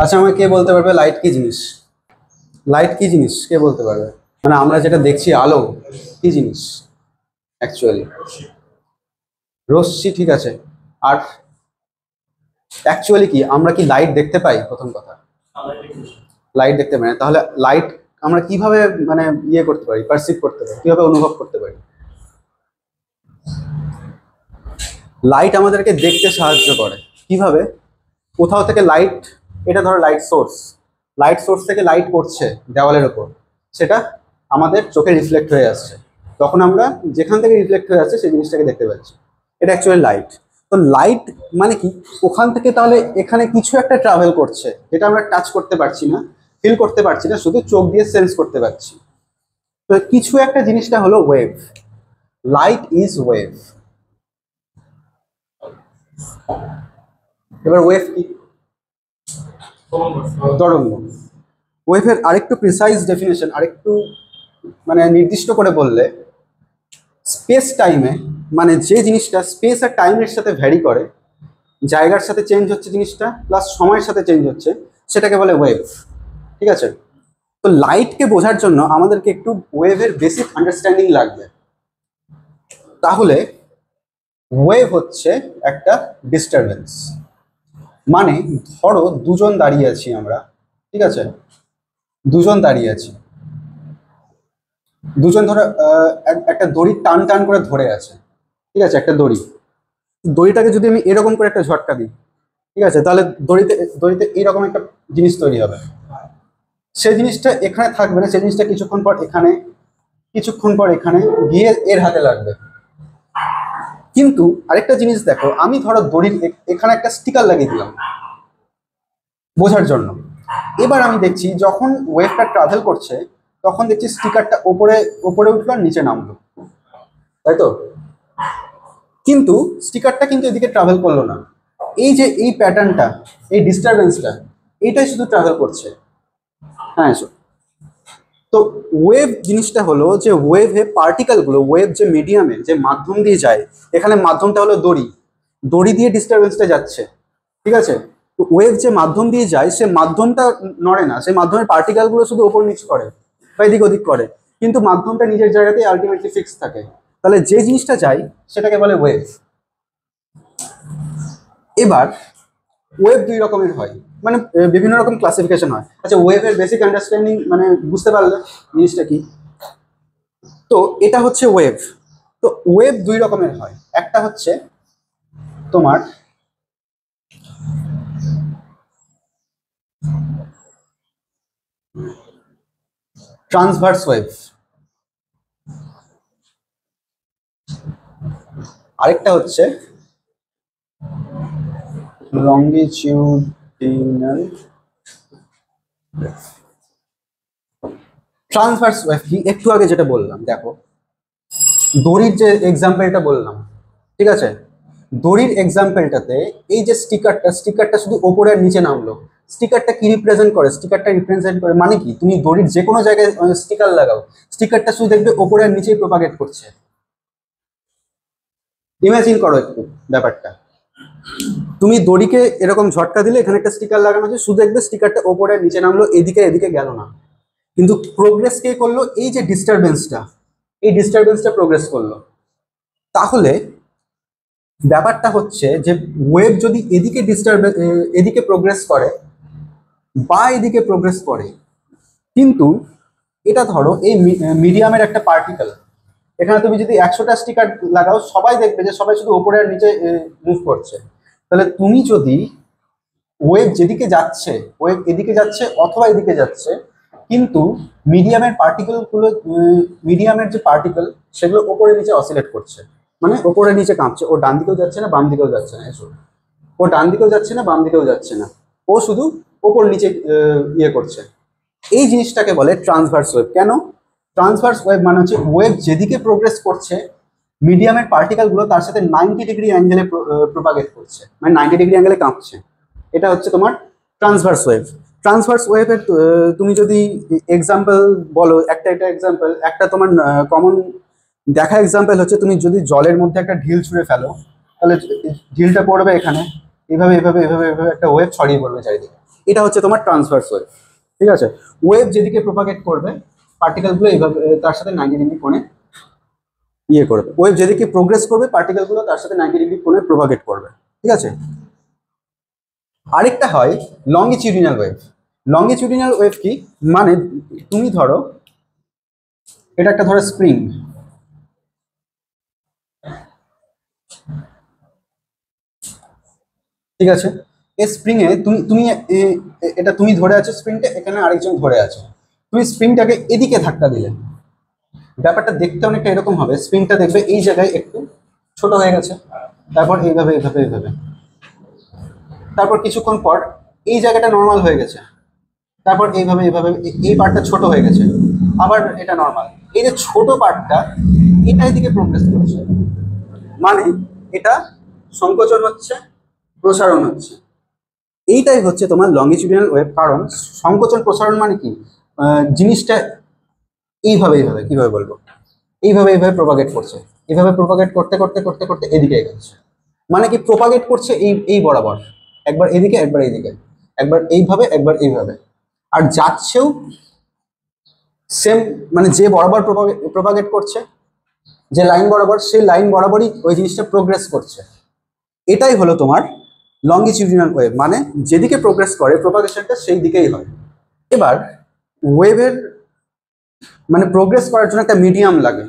আচ্ছা, আমাকে কে বলতে পারবে লাইট কি জিনিস? লাইট কি জিনিস কে বলতে পারবে? মানে আমরা যেটা দেখছি আলো কি জিনিস অ্যাকচুয়ালি? রশ্মি, ঠিক আছে। আর অ্যাকচুয়ালি কি আমরা কি লাইট দেখতে পাই? প্রথম কথা, লাইট দেখতে পাই না। তাহলে লাইট আমরা কিভাবে মানে ইয়ে করতে পারি, পারসিভ করতে পারি, কিভাবে অনুভব করতে পারি? লাইট আমাদেরকে দেখতে সাহায্য করে কিভাবে? কোথাও থেকে লাইট, এটা ধরো লাইট সোর্স, লাইট সোর্স থেকে লাইট পড়ছে দেওয়ালের ওপর, সেটা আমাদের চোখে রিফ্লেক্ট হয়ে আসছে, তখন আমরা যেখান থেকে রিফ্লেক্ট হয়ে আসছে সেই জিনিসটাকে দেখতে পাচ্ছি। এটা অ্যাকচুয়ালি লাইট। তো লাইট মানে কি? ওখান থেকে তাহলে এখানে কিছু একটা ট্রাভেল করছে, যেটা আমরা টাচ করতে পারছি না, ফিল করতে পারছি না, শুধু চোখ দিয়ে সেন্স করতে পারছি। তো কিছু একটা জিনিসটা হলো ওয়েভ। Light is wave. এবার ওয়েভ কি? তরঙ্গ। ওয়েভের আরেকটু প্রিসাইজ ডেফিনেশন, আরেকটু মানে নির্দিষ্ট করে বললে, স্পেস টাইমে, মানে যে জিনিসটা স্পেস আর টাইমের সাথে ভ্যারি করে, জায়গার সাথে চেঞ্জ হচ্ছে জিনিসটা প্লাস সময়ের সাথে চেঞ্জ হচ্ছে, সেটাকে বলে ওয়েভ। ঠিক আছে? তো লাইটকে বোঝার জন্য আমাদেরকে একটু ওয়েভের বেসিক আন্ডারস্ট্যান্ডিং লাগবে। তাহলে ওয়েভ হচ্ছে একটা ডিস্টারবেন্স। মানে ধরো দুজন দাঁড়িয়ে আছি আমরা, ঠিক আছে? দুজন দাঁড়িয়ে আছি, দুজন ধরো একটা দড়ি টান টান করে ধরে আছে, ঠিক আছে? একটা দড়িটাকে যদি আমি এরকম করে একটা ঝটকা দিই, ঠিক আছে, তাহলে দড়িতে দড়িতে এইরকম একটা জিনিস তৈরি হবে। সেই জিনিসটা এখানে থাকবে না, সেই জিনিসটা কিছুক্ষণ পর এখানে, কিছুক্ষণ পর এখানে গিয়ে এর হাতে লাগবে। কিন্তু আরেকটা জিনিস দেখো, আমি ধরো দড়ির এখানে একটা স্টিকার লাগিয়ে দিলাম বোঝার জন্য। এবার আমি দেখছি যখন ওয়েভটা ট্রাভেল করছে, তখন দেখছি স্টিকারটা ওপরে ওপরে উঠলো আর নিচে নামলো, তাই তো? কিন্তু স্টিকারটা কিন্তু এদিকে ট্রাভেল করলো না। এই যে এই প্যাটার্নটা, এই ডিস্টারবেন্সটা, এইটাই শুধু ট্রাভেল করছে। হ্যাঁ, এসো। তো ওয়েভ জিনিসটা হলো যে ওয়েভে পার্টিকেলগুলো, ওয়েভ যে মিডিয়ামে যে মাধ্যম দিয়ে যায়, এখানে মাধ্যমটা হলো দড়ি, দড়ি দিয়ে ডিস্টারবেন্সটা যাচ্ছে, ঠিক আছে? তো ওয়েভ যে মাধ্যম দিয়ে যায়, সে মাধ্যমটা নড়ে না, সেই মাধ্যমের পার্টিকেলগুলো শুধু ওপর নিচ করে বা এদিক ওদিক করে, কিন্তু মাধ্যমটা নিজের জায়গাতেই আলটিমেটলি ফিক্স থাকে। তাহলে যে জিনিসটা যায় সেটাকে বলে ওয়েভ। এবার ওয়েভ দুই রকমের হয়, মানে বিভিন্ন রকম ক্লাসিফিকেশন হয়। আচ্ছা, ওয়েভের বেসিক আন্ডারস্ট্যান্ডিং মানে বুঝতে পারলে জিনিসটা কি? তো এটা হচ্ছে ওয়েভ। তো ওয়েভ দুই রকমের হয়, একটা হচ্ছে তোমার ট্রান্সভার্স ওয়েভ, আরেকটা হচ্ছে লঙ্গিটিউডিনাল। ট্রান্সভার্স ওয়েভ কি? একটু আগে যেটা বললাম, দেখো দড়ির যে এক্সাম্পলটা বললাম, ঠিক আছে? দড়ির এক্সাম্পলটাতে এই যে স্টিকারটা শুধু ওপরে আর নিচে নামলো। স্টিকারটা কি রিপ্রেজেন্ট করে? স্টিকারটা রিপ্রেজেন্ট করে মানে কি, তুমি দড়ির যে কোনো জায়গায় স্টিকার লাগাও, স্টিকারটা শুধু দেখবে ওপরে আর নিচেই প্রপাগেট করছে। ইমাজিন করো একটু ব্যাপারটা, তুমি দড়িকে এরকম ঝটকা দিলে, এখানে একটা স্টিকার লাগানো আছে, শুধু দেখবে স্টিকারটা ওপরে আর নিচে নামলো, এদিকে এদিকে গেল না। কিন্তু প্রোগ্রেস কে করলো? এই যে ডিস্টারবেন্সটা, এই ডিস্টারবেন্সটা প্রোগ্রেস করলো। তাহলে ব্যাপারটা হচ্ছে যে ওয়েভ যদি এদিকে প্রোগ্রেস করে বা এদিকে প্রোগ্রেস করে, কিন্তু এটা ধরো এই মিডিয়ামের একটা পার্টিকেল, এখানে তুমি যদি 100টা স্টিকার লাগাও, সবাই দেখবে যে সবাই শুধু ওপরে আর নিচে মুভ করছে। তাহলে তুমি যদি ওয়েভ যেদিকে যাচ্ছে, ওয়েভ এদিকে যাচ্ছে অথবা এদিকে যাচ্ছে, কিন্তু মিডিয়ামের পার্টিকেলগুলো, মিডিয়ামের যে পার্টিকেল, সেগুলো ওপরে নিচে অসিলেট করছে, মানে ওপরে নিচে কাঁপছে। ও ডান দিকেও যাচ্ছে না, বাম দিকেও যাচ্ছে না। এসো, ও ডান দিকেও যাচ্ছে না, বাম দিকেও যাচ্ছে না, ও শুধু ওপর নিচে ইয়ে করছে। এই জিনিসটাকে বলে ট্রান্সভার্স ওয়েভ। কেন? ট্রান্সভার্স ওয়েভ মানে হচ্ছে ওয়েভ যেদিকে প্রোগ্রেস করছে, মিডিয়ামের পার্টিকেলগুলো তার সাথে 90 ডিগ্রি অ্যাঙ্গেলে প্রোপাগেট করছে, মানে 90 ডিগ্রি অ্যাঙ্গেলে কাঁপছে। এটা হচ্ছে তোমার ট্রান্সভার্স ওয়েভ। ট্রান্সভার্স ওয়েভের তুমি যদি এক্সাম্পল বলো, একটা এক্সাম্পল, একটা তোমার কমন দেখা এক্সাম্পল হচ্ছে, তুমি যদি জলের মধ্যে একটা ঢিল ছুঁড়ে ফেলো, তাহলে ঢিলটা পড়বে এখানে, এইভাবে এইভাবে এইভাবে এইভাবে একটা ওয়েভ ছড়িয়ে পড়বে চারিদিকে। এটা হচ্ছে তোমার ট্রান্সভার্স ওয়েভ। ঠিক আছে, ওয়েভ যেদিকে প্রপাগেট করবে পার্টিকেলগুলো এইভাবে তার সাথে 90 ডিগ্রি কোণে ইয়ে করবে। ওয়েভ যেদিকে প্রোগ্রেস করবে পার্টিকেলগুলো তার সাথে 90 ডিগ্রি কোণে প্রপাগেট করবে। ঠিক আছে, আরেকটা হয় লঙ্গিটিউডিনাল ওয়েভ। লঙ্গিটিউডিনাল ওয়েভ কি মানে, তুমি ধরো এটা একটা ধরো স্প্রিং, ঠিক আছে, এই স্প্রিং এ তুমি তুমি এটা তুমি ধরে আছো স্প্রিংটা, এখানে আরেকজন ধরে আছে, তুমি স্প্রিংটাকে এদিকে ধাক্কা দিলে ব্যাপারটা দেখতে অনেকটা এরকম হবে। স্প্রিংটা দেখবে এই জায়গায় একটু ছোট হয়ে গেছে, তারপর এইভাবে এইভাবে এইভাবে, তারপর কিছুক্ষণ পর এই জায়গাটা নর্মাল হয়ে গেছে, তারপর এইভাবে এইভাবে এই পার্টটা ছোট হয়ে গেছে, আবার এটা নর্মাল। এই যে ছোট পার্টটা এটা এদিকে প্রোগ্রেস করছে, মানে এটা সংকোচন হচ্ছে, প্রসারণ হচ্ছে। এইটাই হচ্ছে তোমার লঙ্গিটিউডিনাল ওয়েভ। কারণ সংকোচন প্রসারণ মানে কি, জিনিসটা এইভাবে এইভাবে কিভাবে বলবো, এইভাবে এইভাবে প্রপাগেট করছে, এইভাবে প্রপাগেট করতে করতে করতে করতে এদিকে এগোচ্ছে। মানে কি প্রপাগেট করছে এই এই বরাবর, একবার এদিকে একবার এইদিকে, একবার এইভাবে একবার এইভাবে, আর যাচ্ছেও সেম, মানে যে বরাবর প্রপাগেট করছে, যে লাইন বরাবর, সেই লাইন বরাবরই ওই জিনিসটা প্রোগ্রেস করছে। এটাই হলো তোমার লঙ্গিটিউডিনাল ওয়েভ, মানে যেদিকে প্রোগ্রেস করে প্রপাগেশনটা সেই দিকেই হয়। এবার ওয়েভের মানে প্রোগ্রেস করার জন্য একটা মিডিয়াম লাগে।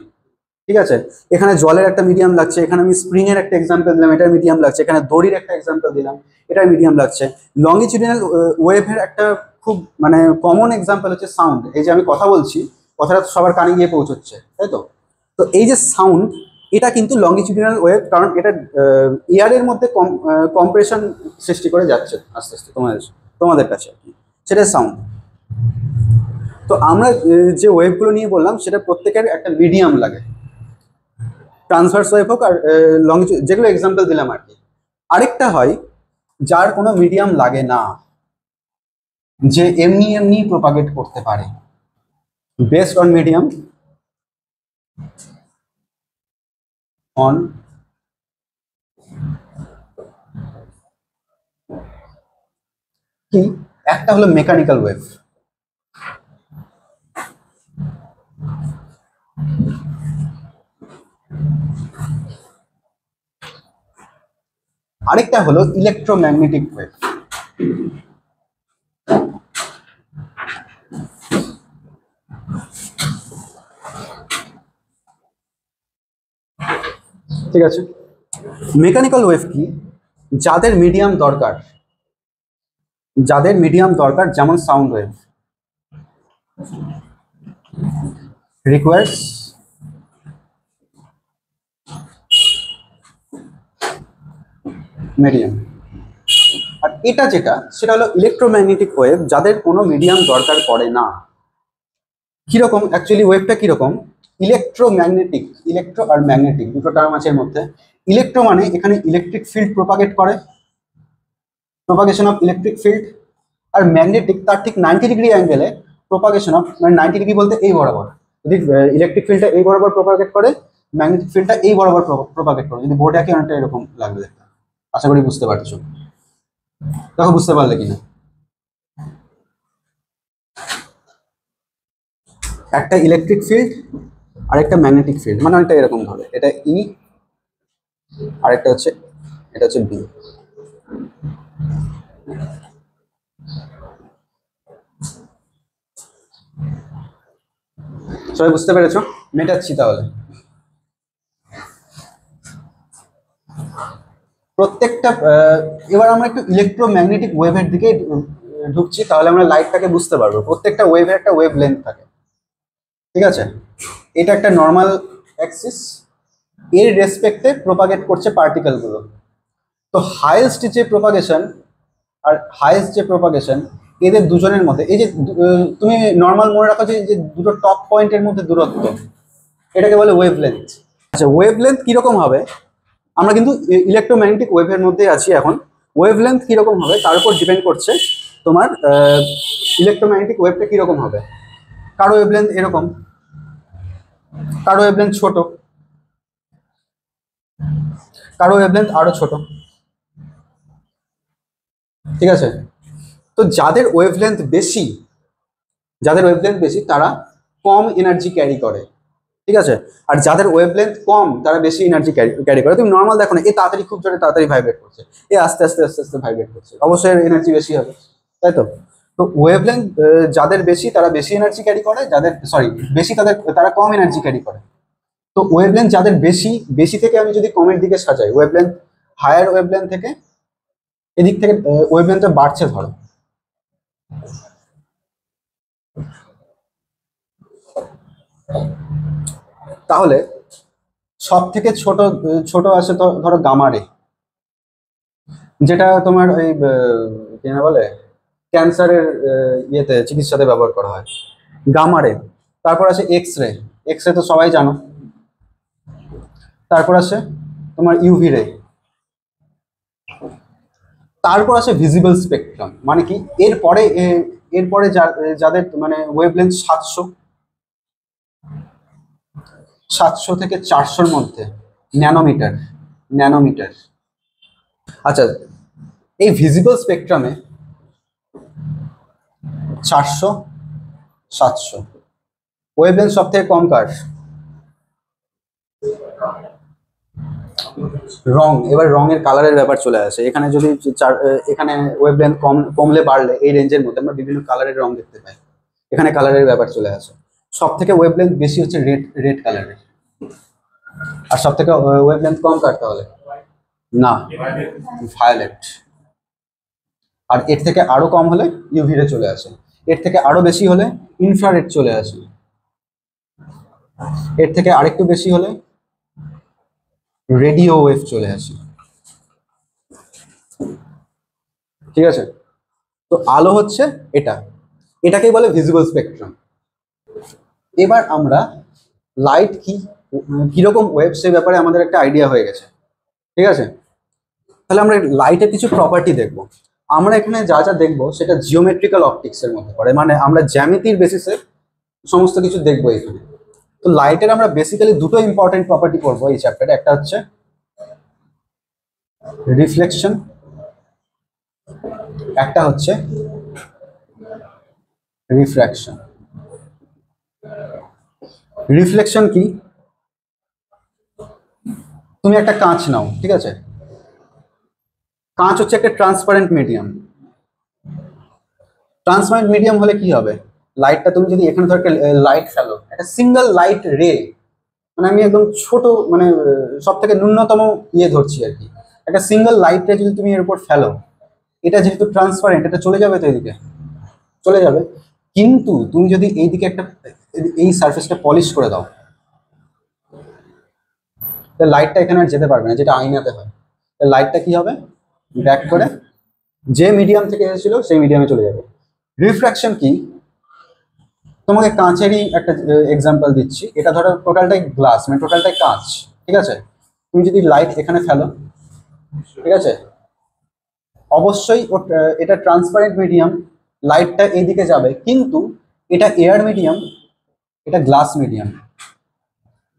ঠিক আছে, এখানে জলের একটা মিডিয়াম লাগছে, এখানে আমি স্প্রিং এর একটা এক্সাম্পল দিলাম, এটার মিডিয়াম লাগছে, এখানে দড়ির একটা এক্সাম্পল দিলাম, এটার মিডিয়াম লাগছে। লঙ্গিটিউডিনাল ওয়েভের একটা খুব মানে কমন এক্সাম্পল হচ্ছে সাউন্ড। এই যে আমি কথা বলছি, কথাটা সবার কানে গিয়ে পৌঁছচ্ছে, তাই তো? তো এই যে সাউন্ড, এটা কিন্তু লঙ্গিটিউডিনাল ওয়েভ, কারণ এটা এয়ারের মধ্যে কম্প্রেশন সৃষ্টি করে যাচ্ছে আস্তে আস্তে তোমাদের কাছে, সেটা সাউন্ড। তো আমরা যে ওয়েভগুলো নিয়ে বললাম সেটা প্রত্যেকের একটা মিডিয়াম লাগে, ট্রান্সভার্স ওয়েভ হোক আর লঙ্গিটিউড, যেগুলো এক্সাম্পল দিলাম আর কি। আরেকটা হয় যার কোনো মিডিয়াম লাগে না, যে এমনি এমনি প্রপাগেট করতে পারে, বেসড অন মিডিয়াম, অন কি, একটা হলো মেকানিক্যাল ওয়েভ। আরেকটা হলো ইলেকট্রোম্যাগনেটিক ওয়েভ। ঠিক আছে, মেকানিক্যাল ওয়েভ কি, যাদের মিডিয়াম দরকার, যাদের মিডিয়াম দরকার, যেমন সাউন্ড ওয়েভ রিকোয়ার্স মিডিয়াম। আর এটা যেটা, সেটা হলো ইলেকট্রোম্যাগনেটিক ওয়েভ, যাদের কোনো মিডিয়াম দরকার পড়ে না। কিরকম অ্যাকচুয়ালি ওয়েভটা কিরকম, ইলেকট্রোম্যাগনেটিক, ইলেকট্রো আর ম্যাগনেটিক দুটো টার্ম আছে এর মধ্যে। ইলেকট্রো মানে এখানে ইলেকট্রিক ফিল্ড প্রপাগেট করে, প্রপাগেশন অফ ইলেকট্রিক ফিল্ড। আর ম্যাগনেটিক তার ঠিক 90 ডিগ্রি অ্যাঙ্গেলে প্রপাগেশন অফ, মানে 90 ডিগ্রি বলতে এই বরাবর, যদি ইলেকট্রিক ফিল্ডটা এই বরাবর প্রপাগেট করে, ম্যাগনেটিক ফিল্ডটা এই বরাবর প্রপাগেট করে। যদি বোর্ডে আঁকি অনেকটা এরকম লাগবে দেখতে, আশা করি বুঝতে পারছো। দেখো বুঝতে পারলে কিনা, একটা ইলেকট্রিক ফিল্ড আর একটা ম্যাগনেটিক ফিল্ড, মানে অনেকটা এরকম ধরে, এটা ই আর একটা হচ্ছে, এটা হচ্ছে বি। সবাই বুঝতে পেরেছো? মেটাচ্ছি তাহলে। প্রত্যেকটা এবার আমরা একটু ইলেকট্রোম্যাগনেটিক ওয়েভের দিকে ঢুকছি, তাহলে আমরা লাইটটাকে বুঝতে পারবো। প্রত্যেকটা ওয়েভের একটা ওয়েভ লেন্থ থাকে, ঠিক আছে? এটা একটা নর্মাল অ্যাক্সিস, এর রেসপেক্টে প্রপাগেট করছে পার্টিকেলগুলো। তো হাইয়েস্ট যে প্রপাগেশন আর হাইয়েস্ট যে প্রপাগেশন, এদের দুজনের মধ্যে, এই যে তুমি নর্মাল মনে রাখো যে যে দুটো টপ পয়েন্টের মধ্যে দূরত্ব, এটাকে বলে ওয়েভ লেন্থ। আচ্ছা, ওয়েভ লেন্থ কিরকম হবে, আমরা কিন্তু ইলেকট্রোম্যাগনেটিক ওয়েভের মধ্যে আছি এখন। ওয়েভ লেন্থ কিরকম হবে তার উপর ডিপেন্ড করছে তোমার ইলেকট্রোম্যাগনেটিক ওয়েভটা কিরকম হবে। কারো ওয়েভ লেন্থ এরকম, কারো ওয়েভ লেন্থ ছোট, কারো ওয়েভ লেন্থ আরো ছোট, ঠিক আছে? তো যাদের ওয়েভলেন্থ বেশি, তারা কম এনার্জি ক্যারি করে, ঠিক আছে। আর যাদের ওয়েভলেন্থ কম তারা বেশি এনার্জি ক্যারি করে। তুমি নর্মাল দেখো না, এ তাড়াতাড়ি খুব জোরে তাড়াতাড়ি ভাইব্রেট করছে, এ আস্তে আস্তে আস্তে আস্তে ভাইব্রেট করছে, অবশ্যই এনার্জি বেশি হবে, তাই তো। তো ওয়েভলেন্থ যাদের বেশি তারা বেশি এনার্জি ক্যারি করে, যাদের বেশি তারা কম এনার্জি ক্যারি করে। তো ওয়েভলেন্থ যাদের বেশি, থেকে আমি যদি কমের দিকে সাজাই, ওয়েভলেন্থ হায়ার ওয়েভলেন্থ থেকে এদিক থেকে ওয়েভলেন্থটা বাড়ছে ধরো, তাহলে সব থেকে ছোট আছে তো ধরো গামারে, যেটা তোমার ওই কি না বলে ক্যান্সারের ইয়েতে চিকিৎসাতে ব্যবহার করা হয়, গামারে। তারপর আছে এক্স রে, তো সবাই জানো। তারপর আছে তোমার ইউভি রে। তারপর আছে ভিজিবল স্পেকট্রাম, মানে কি এরপরে যাদের মানে ওয়েভলেন্থ 700 থেকে 400-র মধ্যে, ন্যানোমিটার। আচ্ছা, এই ভিজিবল স্পেকট্রামে 400 700 ওয়েভলেন্থ সব থেকে কম কার? রং। এবার রঙের কালারের ব্যাপার চলে আসে এখানে। যদি এখানে ওয়েভলেন্থ কমলে বাড়লে এই রেঞ্জের মধ্যে আমরা বিভিন্ন কালারের রং দেখতে পাই, এখানে কালারের ব্যাপার চলে আসে। সব থেকে ওয়েভলেন্থ বেশি হচ্ছে রেড কালারের। আর সব থেকে ওয়েভলেন্থ কম কার তাহলে? না, ভায়োলেট। আর এর থেকে আরো কম হলে ইউভি রে চলে আসে, এর থেকে আরো বেশি হলে ইনফ্রারেড চলে আসে, এর থেকে আরেকটু বেশি হলে রেডিও ওয়েভ চলে আসে, ঠিক আছে। তো আলো হচ্ছে এটাকেই বলে ভিজিবল স্পেকট্রাম। এবার আমরা লাইট কিরকম ওয়েভ সে ব্যাপারে আমাদের একটা আইডিয়া হয়ে গেছে, ঠিক আছে। তাহলে আমরা লাইটের কিছু প্রপার্টি দেখব। আমরা এখানে যা যা দেখবো সেটা জিওমেট্রিক্যাল অপটিক্সের মধ্যে পড়ে, মানে আমরা জ্যামিতির বেসিসে সমস্ত কিছু দেখবো এখানে। তো লাইটের আমরা বেসিক্যালি দুটো ইম্পর্টেন্ট প্রপার্টি পড়বো এই চ্যাপ্টারে। একটা হচ্ছে রিফ্লেকশন, একটা হচ্ছে রিফ্র্যাকশন। রিফ্লেকশন কি? তুমি একটা কাঁচ নাও, ঠিক আছে। কাঁচ হচ্ছে একটা ট্রান্সপারেন্ট মিডিয়াম। ট্রান্সপারেন্ট মিডিয়াম হলে কি হবে? লাইটটা তুমি যদি এখানে ধর একটা লাইট ফেলো, একটা সিঙ্গেল লাইট রে, মানে আমি একদম ছোট মানে সব থেকে ন্যূনতম ইয়ে ধরছি আর কি, একটা সিঙ্গেল লাইট রে যদি তুমি এর উপর ফেলো, এটা যেহেতু ট্রান্সপারেন্ট, এটা চলে যাবে তো এদিকে, চলে যাবে। কিন্তু তুমি যদি এইদিকে এই সারফেসটা পলিশ করে দাও, তাহলে লাইটটা এখানে আর যেতে পারবে না, যেটা আয়নাতে হয়। তাহলে লাইটটা কি হবে? ব্যাক করে যে মিডিয়াম থেকে এসেছিল সেই মিডিয়ামে চলে যাবে। রিফ্র্যাকশন কি? তোমাকে কাঁচেরই একটা এক্সাম্পল দিচ্ছি। এটা ধরো টোটালটাই গ্লাস, মানে টোটালটাই কাঁচ, ঠিক আছে। তুমি যদি লাইট এখানে ফেলো, ঠিক আছে, অবশ্যই এটা ট্রান্সপারেন্ট মিডিয়াম, লাইটটা এইদিকে যাবে। কিন্তু এটা এয়ার মিডিয়াম, এটা গ্লাস মিডিয়াম,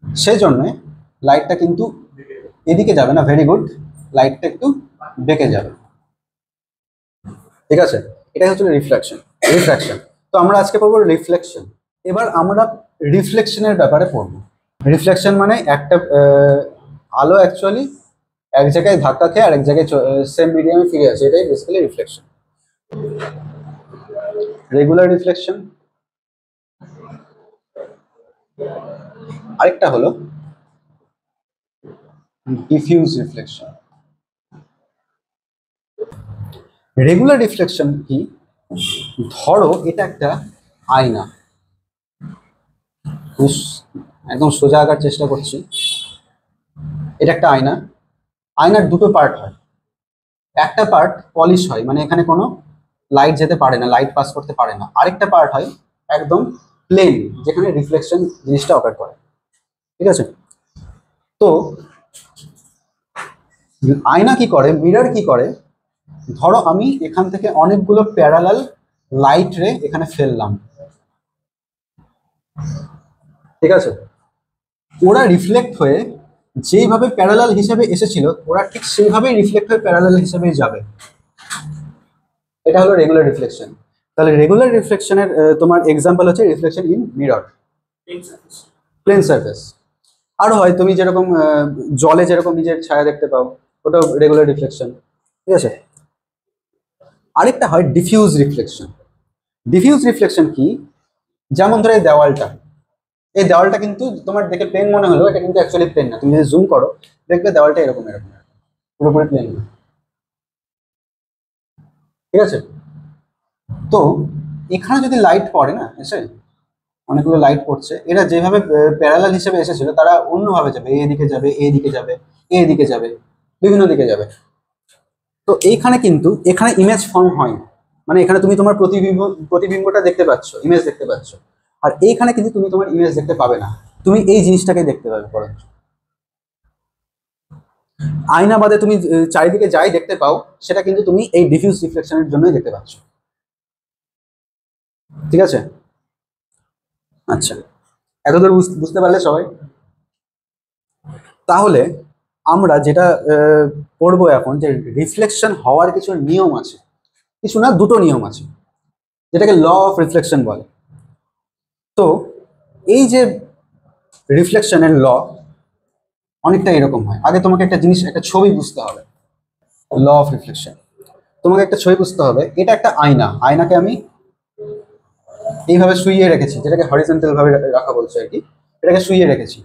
সেজন্য লাইটটা কিন্তু এদিকে যাবে না। ভেরি গুড, লাইটটা একটু বেঁকে যাবে, ঠিক আছে। এটাই হচ্ছে রিফ্র্যাকশন। তো আমরা আজকে পড়বো রিফ্লেকশন। এবার আমরা রিফ্লেকশনের ব্যাপারে পড়বো। রিফ্লেকশন মানে একটা আলো অ্যাকচুয়ালি এক জায়গায় ধাক্কা খেয়ে আরেক জায়গায় সেম মিডিয়ামে ফিরে আসে, এটাই বেসিক্যালি রিফ্লেকশন। রেগুলার রিফ্লেকশন, আরেকটা হলো ডিফিউজ রিফ্লেকশন। রেগুলার রিফ্লেকশন কি? ধরো এটা একটা আয়না, একদম সোজা আঁকার চেষ্টা করছি। এটা একটা আয়না, আয়নার দুটো পার্ট হয়। একটা পার্ট পলিশ হয়, মানে এখানে কোনো লাইট যেতে পারে না, লাইট পাস করতে পারে না। আরেকটা পার্ট হয় একদম প্লেন, যেখানে রিফ্লেকশন জিনিসটা অকার করে, ঠিক আছে। তো আয়না কি করে, মিরর কি করে? ধরো আমি এখান থেকে অনেকগুলো প্যারালাল লাইট রে এখানে ফেললাম, ঠিক আছে। ওরা রিফ্লেক্ট হয়ে যেইভাবে প্যারালাল হিসেবে এসেছিল, ওরা ঠিক সেইভাবেই রিফ্লেক্ট হয়ে প্যারালাল হিসেবেই যাবে। এটা হলো রেগুলার রিফ্লেকশন। তাহলে রেগুলার রিফ্লেকশনের তোমার এক্সাম্পল হচ্ছে reflection in mirror, plane surface. আরো হয় তুমি যেরকম জলে যেরকম নিজের ছায়া দেখতে পাও, ওটাও রেগুলার রিফ্লেকশন, ঠিক আছে। আরেকটা হয় ডিফিউজ রিফ্লেকশন। ডিফিউজ রিফ্লেকশন কি? যেমন ধরো এই দেওয়ালটা কিন্তু তোমার দেখে প্লেন মনে হলো, এটা কিন্তু অ্যাকচুয়ালি প্লেন না। তুমি যদি জুম করো দেখবে দেওয়ালটা এরকম এরকম, পুরোপুরি প্লেন না, ঠিক আছে। তো এখানে যদি লাইট পড়ে না, এসে অনেকগুলো লাইট পড়ছে, এরা যেভাবে প্যারালাল হিসেবে এসেছিল তারা অন্যভাবে যাবে, এদিকে যাবে, এদিকে যাবে, এদিকে যাবে, বিভিন্ন দিকে যাবে। তো এইখানে কিন্তু এখানে ইমেজ ফর্ম হয়, মানে এখানে তুমি তোমার প্রতিবিম্বটা দেখতে পাচ্ছ, ইমেজ দেখতে পাচ্ছ। আর এইখানে কিন্তু তুমি তোমার ইমেজ দেখতে পাবে না, তুমি এই জিনিসটাকে দেখতে পাবে বরঞ্চ। আয়না বাদে তুমি চারিদিকে যাই দেখতে পাও সেটা কিন্তু তুমি এই ডিফিউজ রিফ্লেকশনের জন্যই দেখতে পাচ্ছ, ঠিক আছে। আচ্ছা, এতদূর বুঝতে পারলে সবাই? তাহলে আমরা যেটা পড়বো এখন, যে রিফ্লেকশন হওয়ার কিছু নিয়ম আছে, কিছু না দুটো নিয়ম আছে, যেটাকে ল অফ রিফ্লেকশন বলে। তো এই যে রিফ্লেকশনের ল অনেকটা এরকম হয়। আগে তোমাকে একটা জিনিস, একটা ছবি বুঝতে হবে। ল অফ রিফ্লেকশন, তোমাকে একটা ছবি বুঝতে হবে। এটা একটা আয়না, আয়নাকে আমি এইভাবে শুইয়ে রেখেছি, যেটাকে হরিজন্টাল ভাবে রাখা বলছে আর কি, এটাকে শুইয়ে রেখেছি।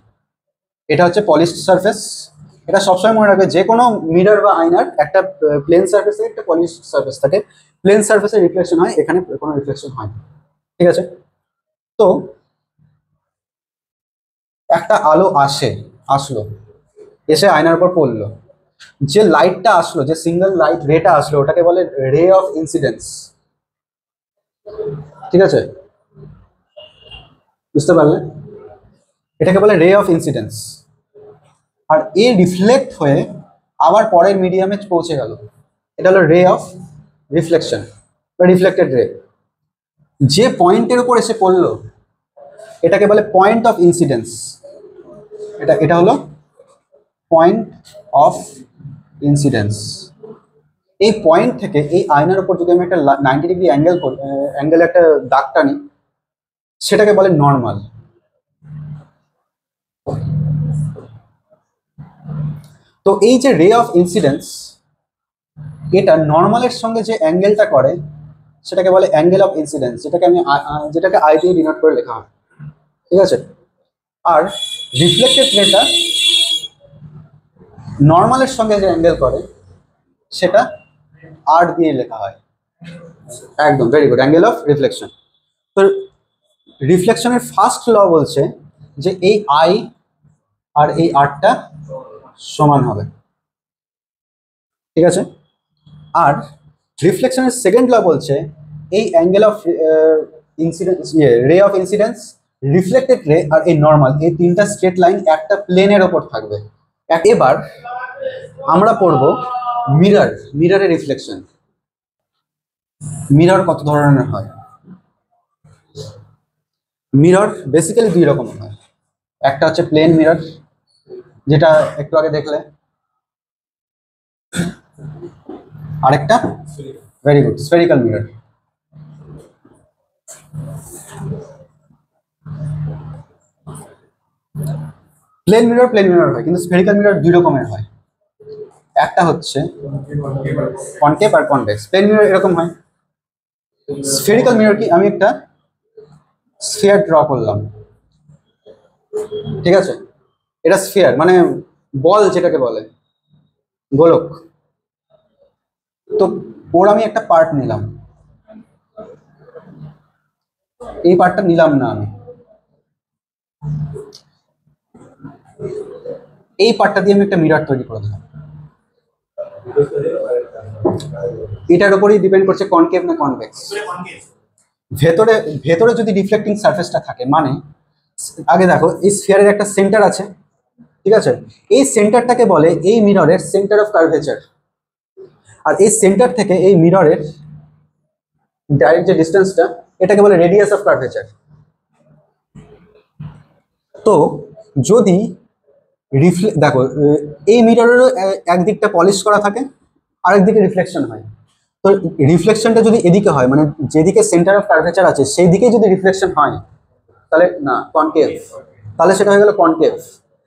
এটা হচ্ছে পলিশড সারফেস। এটা সবসময় মনে রাখবে, যে কোনো মিরর বা আয়নার একটা প্লেন সারফেস থাকে, একটা পলিশড সারফেস থাকে। প্লেন সারফেসে রিফ্লেকশন হয়, এখানে কোনো রিফ্লেকশন হয় না, ঠিক আছে। তো একটা আলো আসলো, এসে আয়নার উপর পড়লো। যে লাইটটা আসলো, যে সিঙ্গেল লাইট রেটা আসলো, ওটাকে বলে রে অফ ইনসিডেন্স, ঠিক আছে, বুঝতে পারলে? এটাকে বলে রে অফ ইনসিডেন্স। আর এ রিফ্লেক্ট হয়ে আবার পরের মিডিয়ামে পৌঁছে গেল, এটা হলো রে অফ রিফ্লেকশন বা রিফ্লেক্টেড রে। যে পয়েন্টের উপর এসে পড়লো এটাকে বলে পয়েন্ট অফ ইনসিডেন্স। এটা হলো পয়েন্ট অফ ইনসিডেন্স। এই পয়েন্ট থেকে এই আয়নার উপর যদি আমি একটা 90 ডিগ্রি অ্যাঙ্গেল একটা দাগ টানি, সেটাকে বলে নর্মাল। তো এই যে রে অফ ইনসিডেন্স, এটা নর্মালের সঙ্গে যে অ্যাঙ্গেলটা করে সেটাকে বলে অ্যাঙ্গেল অফ ইনসিডেন্স, যেটাকে আই দিয়ে ডিনোট করে লেখা হয়, ঠিক আছে। আর রিফ্লেক্টেড রেটা নর্মালের সঙ্গে যে অ্যাঙ্গেল করে সেটা আর দিয়ে লেখা হয়। একদম very good, angle of reflection. তো রিফ্লেকশনের ফার্স্ট ল বলছে যে এই আই আর এই আরটা সমান হবে, ঠিক আছে। আর রিফ্লেকশনের সেকেন্ড ল বলছে এই অ্যাঙ্গেল অফ ইনসিডেন্স, রে অফ ইনসিডেন্স, রিফ্লেক্টেড রে আর এই নর্মাল, এই তিনটা স্ট্রেট লাইন একটা প্লেনের ওপর থাকবে। এবার আমরা পড়ব মিররের রিফ্লেকশন। মিরর কত ধরনের হয়? মিরর বেসিক্যালি দুই রকম হয়। একটা হচ্ছে প্লেন মিরর, যেটা একটু আগে দেখলে, আরেকটা very good spherical mirror. Plane mirror হয়, কিন্তু স্ফেরিক্যাল মিরর দুই রকমের হয়। একটা হচ্ছে কনকেভ আর কনভেক্স। প্লেন মিরর এরকম হয়। স্ফেরিক্যাল মিরর কি? আমি একটা স্ফিয়ার ড্র করলাম, ঠিক আছে। এটা স্ফিয়ার মানে বল যেটাকে বলে, গোলক। তো ওর আমি একটা পার্ট নিলাম, এই পার্টটা নিলাম না আমি, এই পার্টটা দিয়ে আমি একটা মিরর তৈরি করে দিলাম। এটার উপরেই ডিপেন্ড করছে কনকেভ না কনভেক্স। ভেতরে ভেতরে যদি রিফ্লেক্টিং সারফেসটা থাকে, মানে আগে দেখো এই স্ফিয়ারের একটা সেন্টার আছে, ঠিক আছে। এই সেন্টারটাকে বলে এই মিররের সেন্টার অফ কার্ভেচার। আর এই সেন্টার থেকে এই মিররের ডাইরেক্ট যে ডিস্টেন্সটা, এটাকে বলে রেডিয়াস অফ কার্ভেচার। তো যদি দেখো এই মিররেরও একদিকটা পলিশ করা থাকে, আরেক দিকে রিফ্লেকশন হয়। তো রিফ্লেকশনটা যদি এদিকে হয়, মানে যেদিকে সেন্টার অফ কার্ভেচার আছে সেই দিকে যদি রিফ্লেকশন হয়, তাহলে না কনকেভ, তাহলে সেটা হয়ে গেল কনকেভ।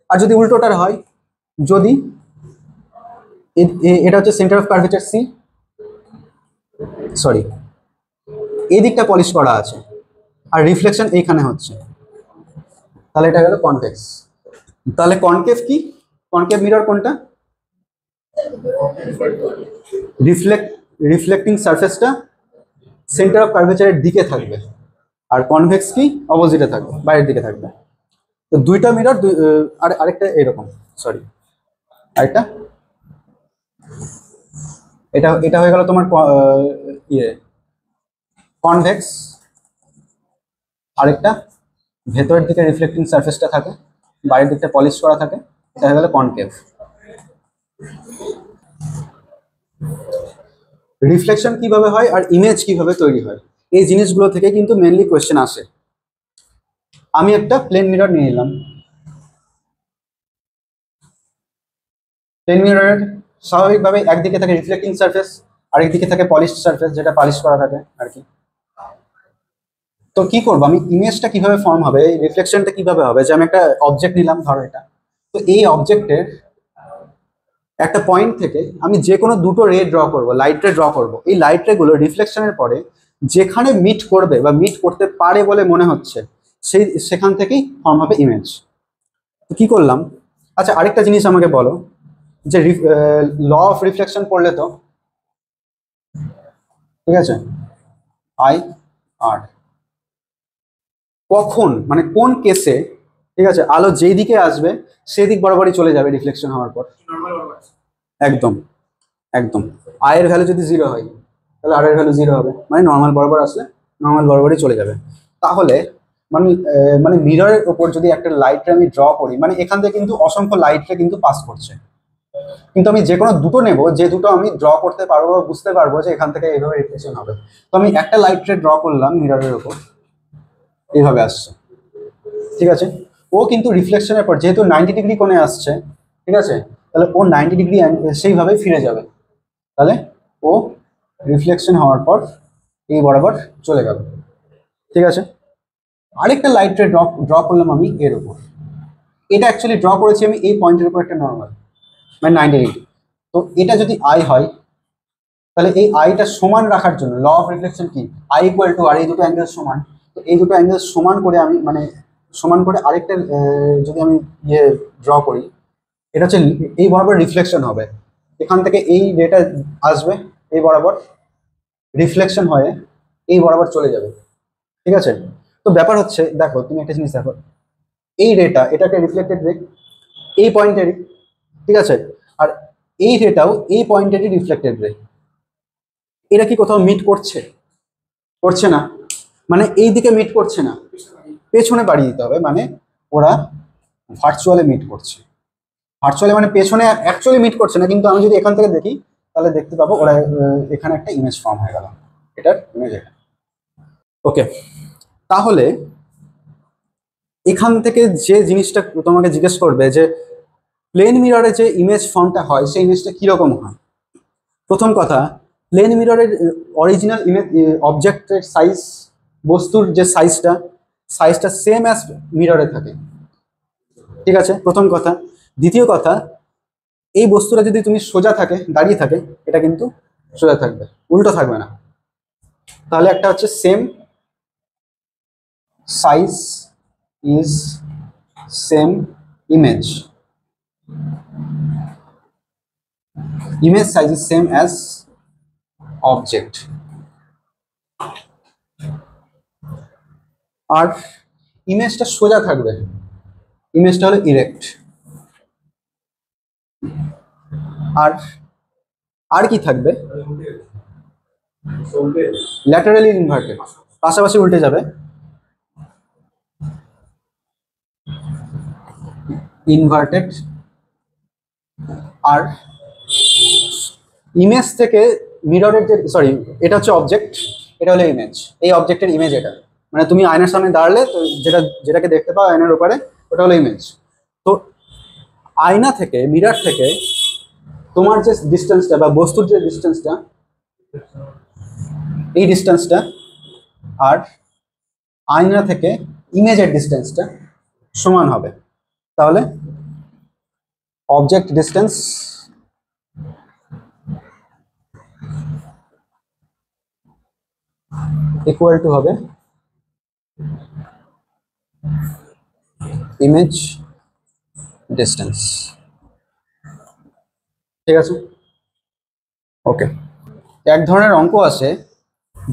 আর যদি উল্টোটার হয়, যদি এটা হচ্ছে centre of curvature C, sorry এই দিকটা পলিশ করা আছে আর রিফ্লেকশন এইখানে হচ্ছে, তাহলে এটা গেল কনভেক্স। তাহলে কনকেভ কি, কনকেভ মিরর কোনটা, রিফ্লেক্টিং সারফেসটা সেন্টার অফ কার্ভেচারের দিকে থাকবে, আর কনভেক্স কি অপোজিটে থাকবে, বাইরের দিকে থাকবে। তো দুইটা মিরর, আর আরেকটা এরকম, সরি আরেকটা, এটা এটা হয়ে গেল তোমার ইয়ে কনভেক্স, আরেকটা ভেতরের দিকে রিফ্লেক্টিং সারফেসটা থাকে, বাইরের দিকটা পলিশ করা থাকে, এটা হয়ে গেল কনকেভ। রিফ্লেকশন কিভাবে হয় আর ইমেজ কিভাবে তৈরি হয়, এই জিনিসগুলো থেকে কিন্তু মেনলি কোয়েশ্চেন আসে। আমি একটা প্লেন মিরর নিয়ে নিলাম, প্লেন মিররের স্বাভাবিকভাবে একদিকে থাকে রিফ্লেক্টিং সারফেস, আরেকদিকে থাকে পলিশ সারফেস, যেটা পলিশ করা থাকে আর কি। তো কি করবো আমি, ইমেজটা কিভাবে ফর্ম হবে, রিফ্লেকশনটা কিভাবে হবে, যে আমি একটা অবজেক্ট নিলাম ধরো এটা, তো এই অবজেক্টের একটা পয়েন্ট থেকে আমি যে কোনো দুটো রে ড্র করব, লাইট রে ড্র করব, এই লাইট রে গুলো রিফ্লেকশনের পরে যেখানে মিট করবে বা মিট করতে পারে বলে মনে হচ্ছে সেখান থেকেই ফর্ম হবে ইমেজ। তো কি করলাম, আচ্ছা আরেকটা জিনিস আমাকে বলো, যে ল অফ রিফ্লেকশন পড়লে তো, ঠিক আছে, আই আর কখন মানে কোন কেসে, ঠিক আছে, আলো যেই দিকে আসবে সেই দিক বরাবরই চলে যাবে রিফ্লেকশন হওয়ার পর, একদম একদম। আয়ের ভ্যালু যদি 0 হয় তাহলে আর এর ভ্যালু 0 হবে, মানে নর্মাল বরাবর আসলে নর্মাল বরাবরই চলে যাবে। তাহলে মানে মানে মিররের উপর যদি একটা লাইট আমি ড্র করি, মানে এখান থেকে কিন্তু অসংখ্য লাইটকে কিন্তু পাস করছে, কিন্তু আমি যে কোনো দুটো নেব, যে দুটো আমি ড্র করতে পারবো, বুঝতে পারবো যে এখান থেকে এইভাবে রিফ্লেকশন হবে। তো আমি একটা লাইট রে ড্র করলাম মিররের উপর, এইভাবে আসছে, ঠিক আছে। ও কিন্তু রিফ্লেকশনের পর যেহেতু 90 ডিগ্রি কোণে আসছে, ঠিক আছে, তাহলে ও 90 ডিগ্রি সেইভাবেই ফিরে যাবে, তাহলে ও রিফ্লেকশন হওয়ার পর এই বরাবর চলে গেল, ঠিক আছে। আরেকটা লাইট রে ড্র করলাম আমি এর উপর, এটা অ্যাকচুয়ালি ড্র করেছি আমি এই পয়েন্টের উপর একটা নর্মাল, মানে 90 ডিগ্রি। তো এটা যদি আই হয়, তাহলে এই আইটা সমান রাখার জন্য ল অফ রিফ্লেকশন কি, আই ইকুয়াল টু আর, এই দুটো অ্যাঙ্গেল সমান, তো এই দুটো অ্যাঙ্গেল সমান করে আমি মানে সমান করে আরেকটা যদি আমি ইয়ে ড্র করি, এটা হচ্ছে এই বরাবর রিফ্লেকশন হবে, এখান থেকে এই রেটা আসবে এই বরাবর, রিফ্লেকশন হয়ে এই বরাবর চলে যাবে, ঠিক আছে। তো ব্যাপার হচ্ছে দেখো, তুমি একটা জিনিস দেখো, এই রেটা এটা একটা রিফ্লেক্টেড রে এই পয়েন্টেরই, ঠিক আছে, আর এই রেটাও এই পয়েন্টেরই রিফ্লেক্টেড রে, এরা কি কোথাও মিট করছে, করছে না, মানে এই দিকে মিট করছে না, পেছনে বাড়িয়ে দিতে হবে, মানে ওরা ভার্চুয়ালি মিট করছে, ভার্চুয়ালি মানে পেছনে অ্যাকচুয়ালি মিট করছে না, কিন্তু আমি যদি এখান থেকে দেখি তাহলে দেখতে পাবো ওরা এখানে একটা ইমেজ ফর্ম হয়ে গেল, এটার ইমেজ এটা। ওকে, তাহলে এখান থেকে যে জিনিসটা তোমাকে জিজ্ঞেস করবে যে প্লেন মিররে যে ইমেজ ফর্মটা হয় সেই ইমেজটা কিরকম হয়। প্রথম কথা, প্লেন মিররের অরিজিনাল ইমেজ অবজেক্টের সাইজ, বস্তুর যে সাইজটা সেম অ্যাজ মিররে থাকে, ঠিক আছে, প্রথম কথা। দ্বিতীয় কথা, এই বস্তুটা যদি তুমি সোজা থাকে, দাঁড়িয়ে থাকে, এটা কিন্তু সোজা থাকবে, উল্টো থাকবে না, তাহলে একটা হচ্ছে same size is same image, image size is same as object. আর ইমেজটা সোজা থাকবে, ইমেজটা হলো ইরেক্ট। আর আর কি থাকবে, ল্যাটারালি ইনভার্টেড, পাশাপাশি উল্টে যাবে, ইনভার্টেড। আর ইমেজ থেকে মিররের যে, সরি এটা হচ্ছে অবজেক্ট, এটা হলো ইমেজ, এই অবজেক্টের ইমেজ এটা, মানে তুমি আয়নার সামনে দাঁড়ালে তো যেটাকে দেখতে পাও আয়নার উপরে, ওটা হলো ইমেজ। তো আয়না থেকে, মিরর থেকে তোমার যে ডিস্টেন্সটা বা বস্তুর যে ডিস্টেন্সটা, এই ডিস্টেন্সটা আর আয়না থেকে ইমেজের ডিস্টেন্সটা সমান হবে। তাহলে অবজেক্ট ডিস্টেন্স ইকুয়াল টু হবে ইমেজ ডিস্টেন্স। ঠিক আছে, ওকে। এক ধরনের অঙ্ক আছে,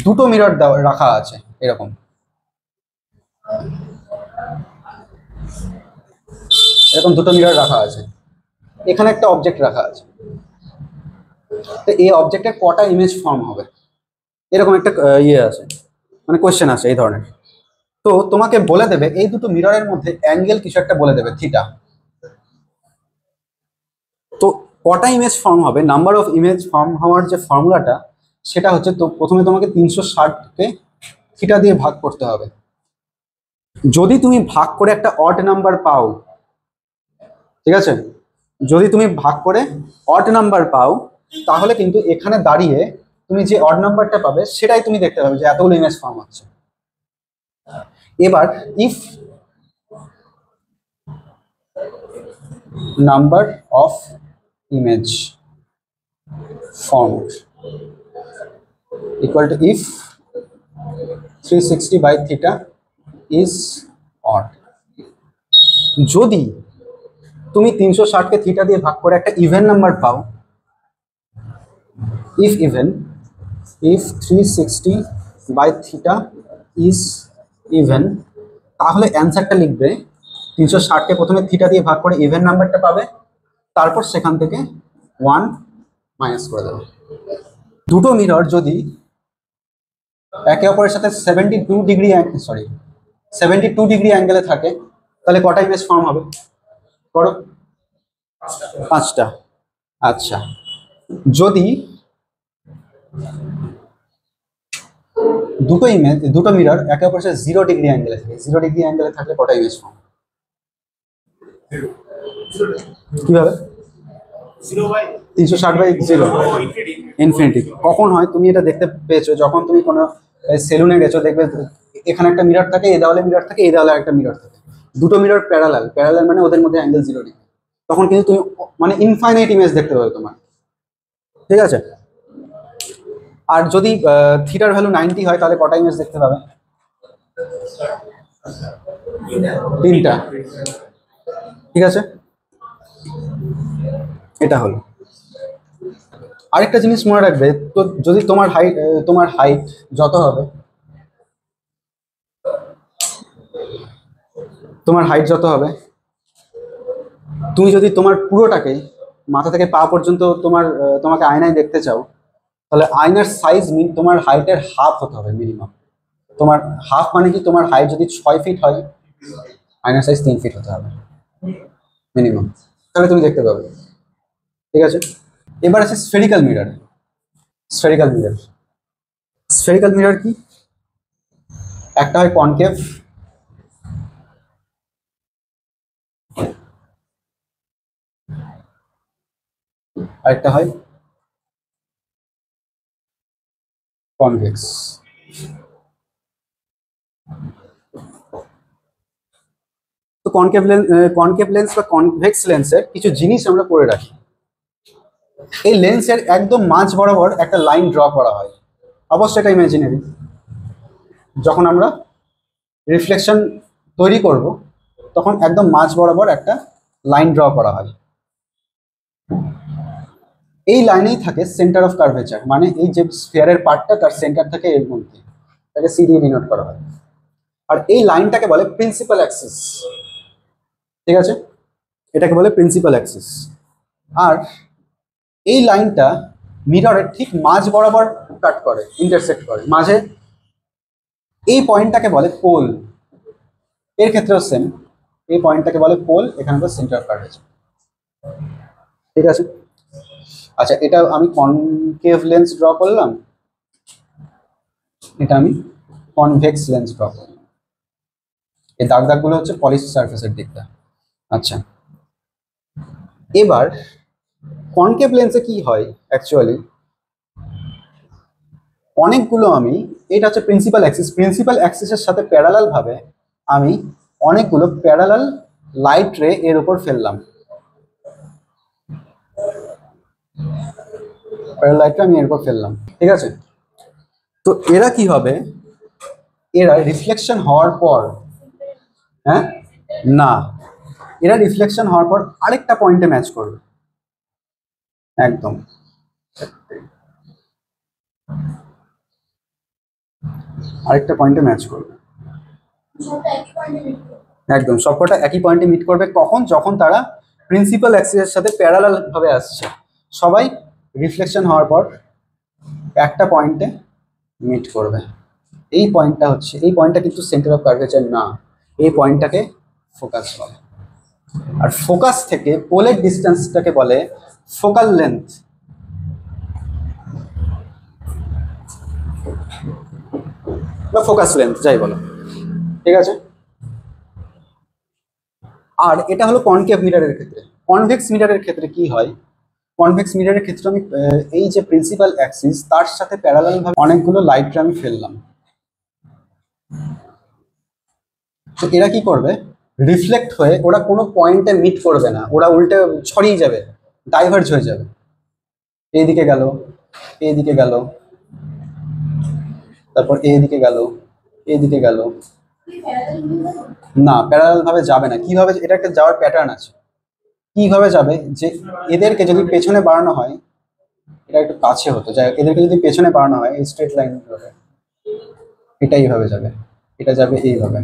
দুটো মিরর রাখা আছে এরকম, এরকম দুটো মিরর রাখা আছে, এখানে একটা অবজেক্ট রাখা আছে, তো এই অবজেক্টের কটা ইমেজ ফর্ম হবে, এরকম একটা ইয়ে আছে, মানে কোয়েশ্চেন আছে এই ধরনের। তো তোমাকে বলে দেবে এই দুটো মিররের মধ্যে অ্যাঙ্গেল কিছু একটা বলে দেবে থিটা। তো কটা ইমেজ ফর্ম হবে, নাম্বার অফ ইমেজ ফর্ম হওয়ার যে ফর্মুলাটা সেটা হচ্ছে, তো প্রথমে তোমাকে 360কে থিটা দিয়ে ভাগ করতে হবে। যদি তুমি ভাগ করে একটা অড নাম্বার পাও, ঠিক আছে, যদি তুমি ভাগ করে অড নাম্বার পাও, তাহলে কিন্তু এখানে দাঁড়িয়ে তুমি যে অড নাম্বারটা পাবে সেটাই তুমি দেখতে পাবে যে এতগুলো ইমেজ ফর্ম হচ্ছে। এবার if number of image form equal to if 360 by theta is odd, যদি তুমি 360কে থিটা দিয়ে ভাগ করে একটা ইভেন নাম্বার পাও, if even, if 360 by theta is even, তাহলে অ্যান্সারটা লিখবে 360কে প্রথমে থিটা দিয়ে ভাগ করে ইভেন নাম্বারটা পাবে, তারপর সেখান থেকে 1 মাইনাস করে দেবে। দুটো মিরর যদি একে অপরের সাথে 72 ডিগ্রি অ্যাঙ্গেলে থাকে, তাহলে কটা ইমেজ ফর্ম হবে করো? 5টা। আচ্ছা, যদি দুটো মিরর একে অপরের সাথে 0 ডিগ্রি অ্যাঙ্গেলে থাকে, 0 ডিগ্রি অ্যাঙ্গেলে থাকলে কটা ইমেজ ফর্ম? কিভাবে? 360/0 ইনফিনিটি। কখন হয় তুমি এটা দেখতে পেয়েছো? যখন তুমি কোনো সেলুনে গেছো, দেখবে এখানে একটা মিরর থাকে, এই দেওয়ালে মিরর থাকে, এই দেওয়ালে একটা মিরর থাকে, দুটো মিরর প্যারালাল মানে ওদের মধ্যে অ্যাঙ্গেল 0 ডিগ্রি, তখন কিন্তু তুমি মানে ইনফাইনাইট ইমেজ দেখতে পাবে তোমার। ঠিক আছে, আর যদি থিটার ভ্যালু 90 হয় তাহলে কটা ইমেজ দেখতে পাবে? 3টা। ঠিক আছে, এটা হলো। আরেকটা জিনিস মনে রাখবে, তো যদি তোমার হাইট যত হবে, তুমি যদি তোমার পুরোটাকে মাথা থেকে পা পর্যন্ত তোমাকে আয়নায় দেখতে চাও, তাহলে আয়নার সাইজ তোমার হাইটের হাফ হতে হবে মিনিমাম। তোমার হাফ মানে কি, তোমার হাইট যদি 6 ফিট হয়, আয়নার সাইজ 3 ফিট হতে হবে মিনিমাম, তাহলে তুমি দেখতে পাবে। ঠিক আছে, এবার আছে স্ফেরিক্যাল মিরর। স্ফেরিক্যাল মিরর কি? একটা হয় কনকেভ, আরেকটা হয় কনভেক্স। তো কনকেভ লেন্স বা কনভেক্স লেন্সের কিছু জিনিস আমরা পড়ে রাখি। এই লেন্সের একদম মাঝ বরাবর একটা লাইন ড্র করা হয়, অবশ্যই এটা ইমাজিনারি। যখন আমরা রিফ্লেকশন তৈরি করব, তখন একদম মাঝ বরাবর একটা লাইন ড্র করা হয়। এই লাইনেই থাকে সেন্টার অফ কার্ভেচার, মানে এই যে স্ফিয়ারের পার্টটা, তার সেন্টার থেকে এর মধ্যে, তাকে সি দিয়ে ডিনোট করা হয়। আর এই লাইনটাকে বলে প্রিন্সিপাল অ্যাক্সিস। ঠিক আছে, এটাকে বলে প্রিন্সিপাল অ্যাক্সিস। আর এই লাইনটা মিররের ঠিক মাঝ বরাবর কাট করে, ইন্টারসেক্ট করে মাঝে। এই পয়েন্টটাকে বলে পোল। এর ক্ষেত্রেও সেম, এই পয়েন্টটাকে বলে পোল, এখানে তো সেন্টার অফ কার্ভেচার। ঠিক আছে, আচ্ছা, এটা আমি কনকেভ লেন্স ড্র করলাম, এটা আমি কনভেক্স লেন্স ড্র করলাম। এই দাগগুলো হচ্ছে পলিশ সারফেসের দিকটা। আচ্ছা, এবার কনকেভ লেন্সে কি হয় অ্যাকচুয়ালি, অনেকগুলো আমি, এটা হচ্ছে প্রিন্সিপাল অ্যাক্সিসের সাথে প্যারালাল ভাবে আমি অনেকগুলো প্যারালাল লাইট রে এর উপর ফেললাম। প্যারালাল লাইট রে আমি এর উপর ফেললাম, ঠিক আছে। তো এরা কি হবে, এরা রিফ্লেকশন হওয়ার পর, হ্যাঁ না, এরা রিফ্লেকশন হওয়ার পর আরেকটা পয়েন্টে ম্যাচ করবে, একদম আরেকটা পয়েন্টে ম্যাচ করবে, একদম সবকটা একই পয়েন্টে মিট করবে। কখন? যখন তারা প্রিন্সিপাল অ্যাক্সিসের সাথে প্যারালাল ভাবে আসছে, সবাই রিফ্লেকশন হওয়ার পর একটা পয়েন্টে মিট করবে। এই পয়েন্টটা হচ্ছে, এই পয়েন্টটা কিন্তু সেন্টার অফ কার্ভেচার না, এই পয়েন্টটাকে ফোকাস বলে। আর ফোকাস থেকে পোলের ডিস্টেন্সটাকে বলে ফোকাল লেন্থ। বা ফোকাস লেন্থ যাই বলো, ঠিক আছে। আর এটা হলো কনকেভ মিররের ক্ষেত্রে। কনভেক্স মিররের ক্ষেত্রে কি হয়, কনভেক্স মিররের ক্ষেত্রে আমি এই যে প্রিন্সিপাল অ্যাক্সিস তার সাথে প্যারালাল ভাবে অনেকগুলো লাইট আমি ফেললাম। তো এরা কি করবে, রিফ্লেক্ট হয়ে ওরা কোনো পয়েন্টে মিট করবে না, ওরা উল্টে ছড়িয়ে যাবে, ডাইভার্জ হয়ে যাবে, এইদিকে গেল, এইদিকে গেল, তারপর এইদিকে গেল, এইদিকে গেল। না, প্যারালাল ভাবে যাবে না। কিভাবে? এটা একটা যাওয়ার প্যাটার্ন আছে। কিভাবে যাবে, যে এদেরকে যদি পেছনে বাড়ানো হয়, এটা একটু কাছে হতো, যাই এদেরকে যদি পেছনে বাড়ানো হয় এই স্ট্রেট লাইন ধরে, এটা এইভাবে যাবে, এটা যাবে এইভাবে।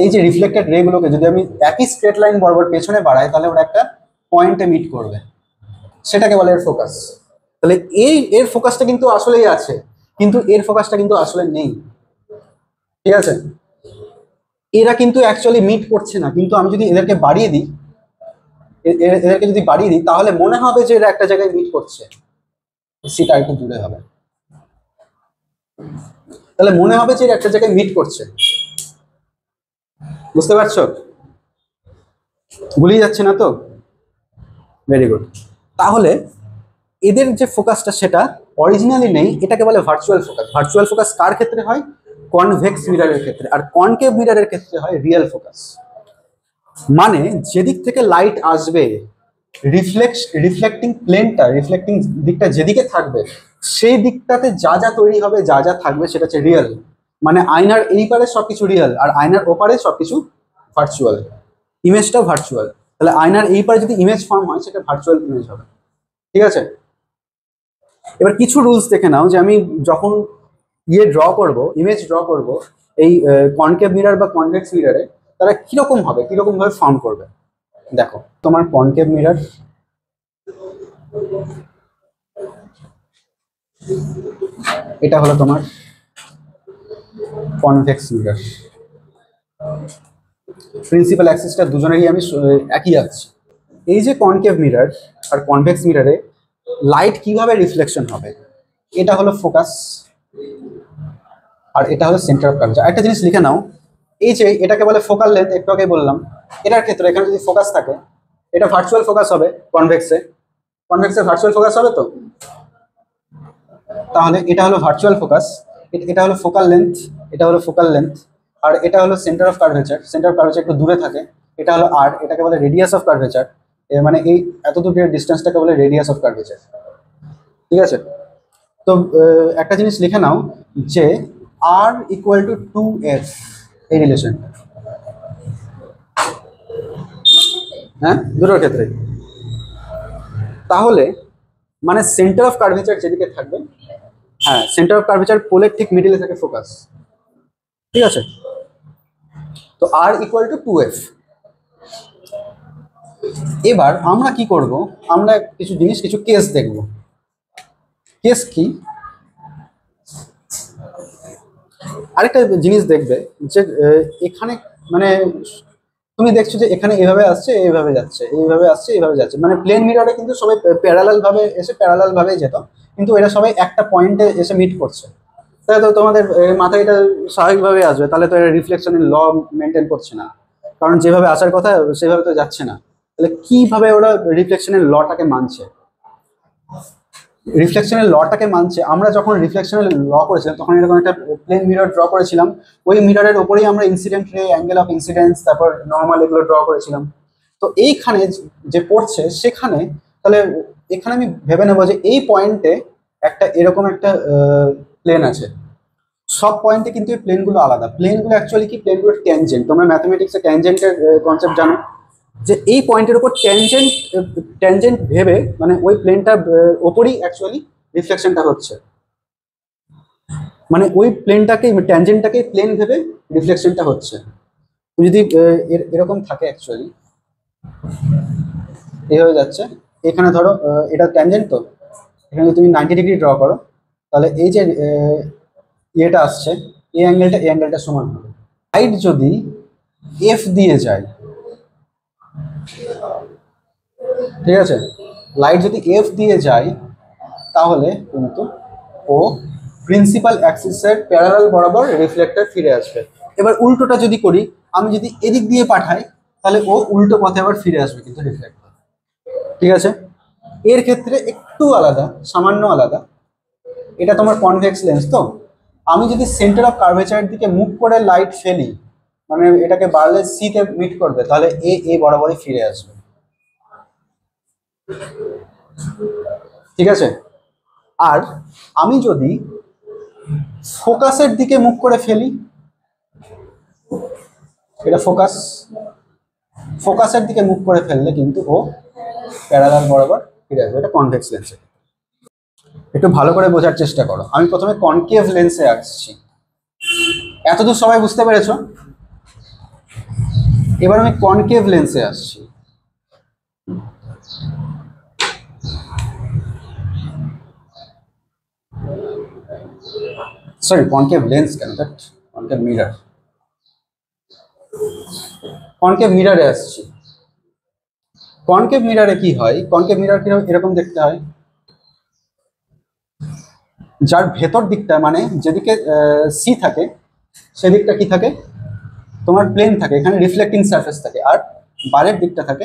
এই যে রিফ্লেক্টেড রে গুলোকে যদি আমি একই স্ট্রেট লাইন বরাবর পেছনে বাড়াই, তাহলে ওরা একটা পয়েন্টে মিট করবে, সেটাকে বলে এর ফোকাস। তাহলে এর ফোকাসটা কিন্তু আসলেই আছে, কিন্তু এর ফোকাসটা কিন্তু আসলে নেই, ঠিক আছে। এরা কিন্তু অ্যাকচুয়ালি মিট করছে না, কিন্তু আমি যদি এদেরকে বাড়িয়ে দিই, এদেরকে যদি বাড়িয়ে দিই, তাহলে মনে হবে যে এরা একটা জায়গায় মিট করছে, সেটা একটু দূরে হবে, তাহলে মনে হবে যে এরা একটা জায়গায় মিট করছে। বুঝতে পারছো? গুলিয়ে যাচ্ছে না তো? Very good. তাহলে এদের যে ফোকাসটা সেটা অরিজিনালি নেই, এটাকে বলে ভার্চুয়াল ফোকাস। ভার্চুয়াল ফোকাস কার ক্ষেত্রে হয়? কনভেক্স মিররের ক্ষেত্রে। আর কনকেভ মিররের ক্ষেত্রে হয় রিয়েল ফোকাস। মানে যেদিক থেকে লাইট আসবে, রিফ্লেক্টিং প্লেনটা, রিফ্লেক্টিং দিকটা যেদিকে থাকবে, সেই দিকটাতে যা যা তৈরি হবে, যা যা থাকবে, সেটা হচ্ছে রিয়েল। মানে আয়নার এই পারে সবকিছু রিয়েল, আর আয়নার ওপারে সবকিছু ভার্চুয়াল, ইমেজটা ভার্চুয়াল। তাহলে আয়নার এই পারে যদি ইমেজ ফর্ম হয়, সেটা ভার্চুয়াল ইমেজ হবে, ঠিক আছে। এবার কিছু রুলস দেখে নাও, যে আমি যখন ড্র করব, ইমেজ ড্র করব এই কনকেভ মিরর বা কনভেক্স মিররে, তারা কিরকম হবে, কিরকম ভাবে ফর্ম করবে। দেখো, তোমার কনকেভ মিরর, এটা হলো তোমার কনভেক্স মিরর। প্রিন্সিপাল অ্যাক্সিসটা দুজনেরই আমি একই আছে। এই যে কনকেভ মিরর আর কনভেক্স মিররে লাইট কিভাবে রিফ্লেকশন হবে, এটা হলো ফোকাস, আর এটা হলো সেন্টার অফ কার্ভেচার। একটা জিনিস লিখে নাও, এই যে এটাকে বলে ফোকাল লেন্থ, একটু আগে বললাম। এটার ক্ষেত্রে এখানে যদি ফোকাস থাকে, এটা ভার্চুয়াল ফোকাস হবে কনভেক্সে, কনভেক্সে ভার্চুয়াল ফোকাস হবে তো। তাহলে এটা হলো ভার্চুয়াল ফোকাস, এটা হলো ফোকাল লেন্থ, এটা হলো ফোকাল লেন্থ, আর এটা হলো centre of curvature. Centre of curvature একটু দূরে থাকে, এটা হলো আর, এটাকে বলে রেডিয়াস অফ কার্ভেচার। মানে এই এতদূরের ডিস্টেন্সটাকে বলে রেডিয়াস অফ কার্ভেচার, ঠিক আছে। তো একটা জিনিস লিখে নাও, যে আর ইকুয়াল টু 2f, এই রিলেশন, হ্যাঁ দুটোর ক্ষেত্রে। তাহলে মানে সেন্টার অফ কার্ভেচার যেদিকে থাকবে, হ্যাঁ সেন্টার অফ কার্ভেচার পোলের ঠিক মিডিলে থাকে ফোকাস, ঠিক আছে। তো আর ইকুয়াল টু 2f। এবার আমরা কি করব, আমরা কিছু জিনিস, কিছু কেস দেখব। কেস কি? আরেকটা জিনিস দেখবে, যে এখানে মানে তুমি দেখছো যে এখানে এইভাবে আসছে, এইভাবে যাচ্ছে, এইভাবে আসছে, এইভাবে যাচ্ছে, মানে প্লেন মিররে কিন্তু সবাই প্যারালাল ভাবে এসে প্যারালাল ভাবে যেত, কিন্তু এরা সবাই একটা পয়েন্টে এসে মিট করছে। তাহলে তো তোমাদের মাথায় এটা স্বাভাবিকভাবে আসবে, তাহলে তো এটা রিফ্লেকশনের ল মেনটেন করছে না, কারণ যেভাবে আসার কথা সেভাবে তো যাচ্ছে না। তাহলে কিভাবে ওরা রিফ্লেকশনের লটাকে মানছে? রিফ্লেকশনের লটাকে মানছে। আমরা যখন রিফ্লেকশনের ল করেছিলাম তখন এরকম একটা প্লেন মিরর ড্র করেছিলাম, ওই মিররের ওপরেই আমরা ইনসিডেন্ট রে, অ্যাঙ্গেল অফ ইনসিডেন্স, তারপর নর্মাল এগুলো ড্র করেছিলাম। তো এইখানে যে পড়ছে সেখানে তাহলে এখানে আমি ভেবে নেবো যে এই পয়েন্টে একটা এরকম একটা প্লেন আছে। সব পয়েন্টে কিন্তু এই প্লেনগুলো আলাদা। প্লেনগুলো অ্যাকচুয়ালি কি, প্লেনগুলো ট্যানজেন্ট। তোমরা ম্যাথমেটিক্সে ট্যানজেন্টের কনসেপ্ট জানো, যে এই পয়েন্টের উপর ট্যানজেন্ট ট্যানজেন্ট ভেবে মানে ওই প্লেনটার ওপরই অ্যাকচুয়ালি রিফ্লেকশনটা হচ্ছে, মানে ওই প্লেনটাকে ট্যানজেন্টটাকে প্লেন ভেবে রিফ্লেকশনটা হচ্ছে। যদি এরকম থাকে অ্যাকচুয়ালি এইভাবে যাচ্ছে, এখানে ধরো এটা ট্যানজেন্ট, তো এখানে তুমি 90 ডিগ্রি ড্র করো, তাহলে এই যে ইয়েটা আসছে, এই অ্যাঙ্গেলটা সমান হবে। লাইট যদি এফ দিয়ে যায়, ঠিক আছে, লাইট যদি এফ দিয়ে যায় তাহলে কিন্তু ও প্রিন্সিপাল অ্যাক্সিসের প্যারালাল বরাবর রিফ্লেক্টর ফিরে আসবে। এবার উল্টোটা যদি করি, আমি যদি এদিক দিয়ে পাঠাই তাহলে ও উল্টো পথে আবার ফিরে আসবে কিন্তু রিফ্লেক্টর। ঠিক আছে, এর ক্ষেত্রে একটু আলাদা, সামান্য আলাদা। এটা তোমার কনভেক্স লেন্স, তো আমি যদি সেন্টার অফ কার্ভেচারের দিকে মুখ করে লাইট ফেলি, মানে এটাকে বাড়লে সি তে মিট করবে, তাহলে এ বরাবরই ফিরে আসবে। ঠিক আছে, আর আমি যদি ফোকাসের দিকে মুখ করে ফেলি, এটা ফোকাসের দিকে মুখ করে ফেললে কিন্তু ও প্যারালাল বরাবর ফিরে আসবে। এটা কনভেক্স লেন্সে। একটু ভালো করে বোঝার চেষ্টা করো। আমি প্রথমে কনকেভ লেন্সে আসছি, এতদূর সবাই বুঝতে পেরেছো? এবার আমি কনকেভ লেন্সে আসছি। সরি, কনকেভ লেন্স কেন, কনকেভ মিরর। কনকেভ মিররে আসছি। কনকেভ মিররে কি হয়, কনকেভ মিরর এরকম দেখতে হয়, যার ভেতর দিকটা মানে যেদিকে সি থাকে সেদিকটা কি থাকে, তোমার প্লেন থাকে, এখানে রিফ্লেক্টিং সারফেস থাকে, আর বাইরের দিকটা থাকে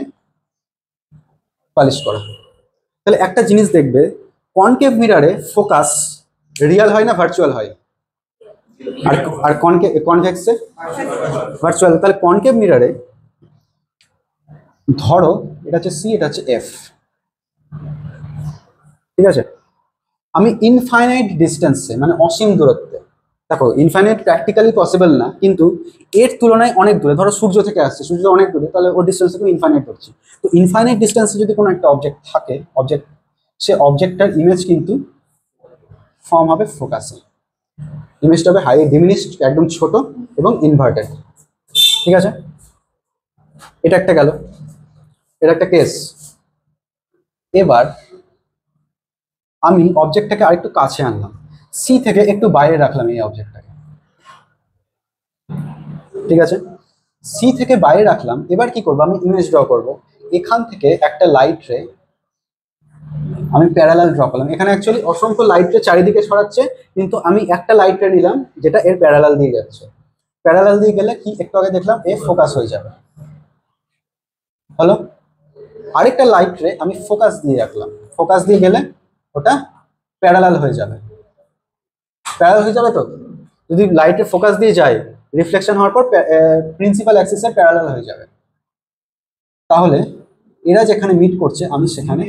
পলিশ করা। তাহলে একটা জিনিস দেখবে, কনকেভ মিররে ফোকাস রিয়াল হয় না ভার্চুয়াল হয়, আর আর কনভেক্সে ভার্চুয়াল। তাহলে কনকেভ মিররে ধরো এটা হচ্ছে সি, এটা হচ্ছে এফ, ঠিক আছে, আমি ইনফাইনাইট ডিস্টেন্সে মানে অসীম দূরত্বে, দেখো ইনফাইনাইট প্র্যাকটিক্যালি পসিবল না, কিন্তু এর তুলনায় অনেক দূরে, ধরো সূর্য থেকে আসছে, সূর্য অনেক দূরে, তাহলে ওর ডিস্টেন্স তুমি ইনফাইনাইট করছি। তো ইনফাইনাইট ডিস্টেন্সে যদি কোনো একটা অবজেক্ট থাকে, সে অবজেক্টটার ইমেজ কিন্তু ফর্ম হবে ফোকাসে। ইমেজটা হবে হাই ডিমিনিশড, একদম ছোট এবং ইনভার্টেড। ঠিক আছে, এটা একটা গেল, এটা একটা কেস। এবার আমি অবজেক্টটাকে আরেকটু কাছে আনলাম, সি থেকে একটু বাইরে রাখলাম এই অবজেক্টটাকে, ঠিক আছে, সি থেকে বাইরে রাখলাম। এবার কি করবো, আমি ইমেজ ড্র করব। এখান থেকে একটা লাইট রে আমি প্যারালাল ড্র করলাম। এখানে অ্যাকচুয়ালি অসংখ্য লাইট রে চারিদিকে ছড়াচ্ছে, কিন্তু আমি একটা লাইট রে নিলাম যেটা এর প্যারালাল দিয়ে যাচ্ছে। প্যারালাল দিয়ে গেলে কি, একটু আগে দেখলাম এ ফোকাস হয়ে যাবে, হলো। আরেকটা লাইট রে আমি ফোকাস দিয়ে রাখলাম, ফোকাস দিয়ে গেলে ওটা প্যারালাল হয়ে যাবে। প্যারালাল হয়ে যাবে, তো যদি লাইটের ফোকাস দিয়ে যায়, রিফ্লেকশন হওয়ার পর প্রিন্সিপাল অ্যাক্সিসের প্যারালাল হয়ে যাবে। তাহলে এরা যেখানে মিট করছে আমি সেখানে,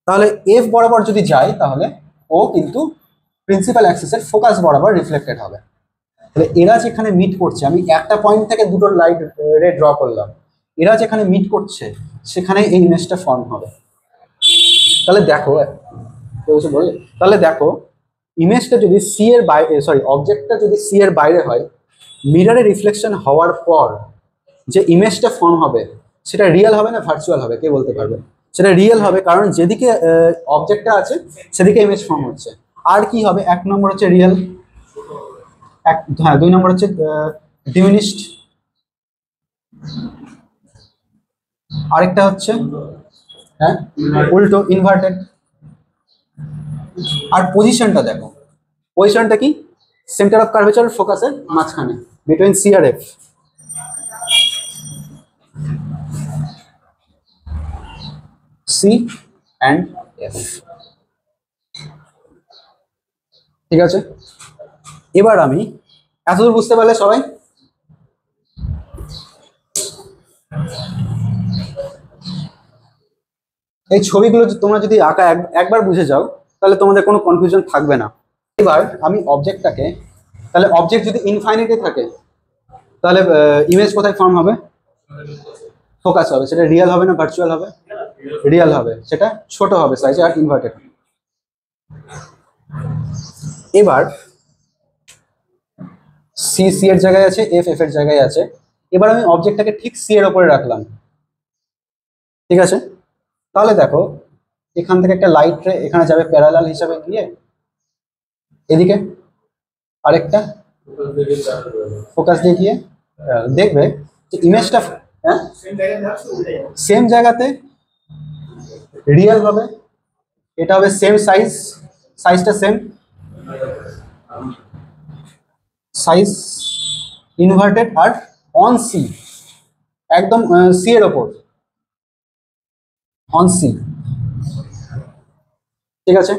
তাহলে এফ বরাবর যদি যায় তাহলে ও কিন্তু প্রিন্সিপাল অ্যাক্সিসের ফোকাস বরাবর রিফ্লেক্টেড হবে। তাহলে এরা যেখানে মিট করছে, আমি একটা পয়েন্ট থেকে দুটো লাইট রে ড্র করলাম, এরা যেখানে মিট করছে সেখানে এই ইমেজটা ফর্ম হবে। তাহলে দেখো, কেউ কিছু বললে? তাহলে দেখো, ইমেজটা যদি সি এর বাইরে, সরি অবজেক্টটা যদি সি এর বাইরে হয়, মিররে রিফ্লেকশন হওয়ার পর যে ইমেজটা ফর্ম হবে সেটা রিয়েল হবে না ভার্চুয়াল হবে, কে বলতে পারবে? সেটা রিয়েল হবে, কারণ যেদিকে অবজেক্টটা আছে সেদিকে ইমেজ ফর্ম হচ্ছে। আর কি হবে, এক নম্বর হচ্ছে রিয়েল, হ্যাঁ, দুই নম্বর হচ্ছে ডিমিনিশড, আরেকটা হচ্ছে হ্যাঁ উল্টো ইনভার্টেড। আর পজিশনটা দেখো, পজিশনটা কি, সেন্টার অফ কার্ভেচার ফোকাসের মাঝখানে, বিটুইন সি আর এফ। সি অ্যান্ড এফ, ঠিক আছে, এবার আমি এতদূর বুঝতে পারলে সবাই? এই ছবিগুলো তোমরা যদি আঁকা একবার বুঝে যাও তাহলে তোমাদের কোনো কনফিউশন থাকবে না। এবার আমি অবজেক্টটাকে, তাহলে অবজেক্ট যদি ইনফাইনাইটে থাকে তাহলে ইমেজ কোথায় ফর্ম হবে? ফোকাস হবে। সেটা রিয়েল হবে না ভার্চুয়াল হবে? রিয়েল হবে। সেটা ছোট হবে সাইজে আর ইনভার্টেড। এবার সি সি এর জায়গায় আছে, এফ এফ এর জায়গায় আছে। এবার আমি অবজেক্টটাকে ঠিক সি এর ওপরে রাখলাম, ঠিক আছে? তাহলে দেখো এখান থেকে একটা লাইট রে এখানে যাবে প্যারালাল হিসাবে গিয়ে এদিকে, আরেকটা ফোকাস দিয়ে গিয়ে দেখবে যে ইমেজটা সেম জায়গাতে রিয়েল হবে, এটা হবে সেম সাইজ, সাইজটা সেম, সাইজ ইনভার্টেড আর অন সি, একদম সি এর ওপর, অন সি, ঠিক আছে?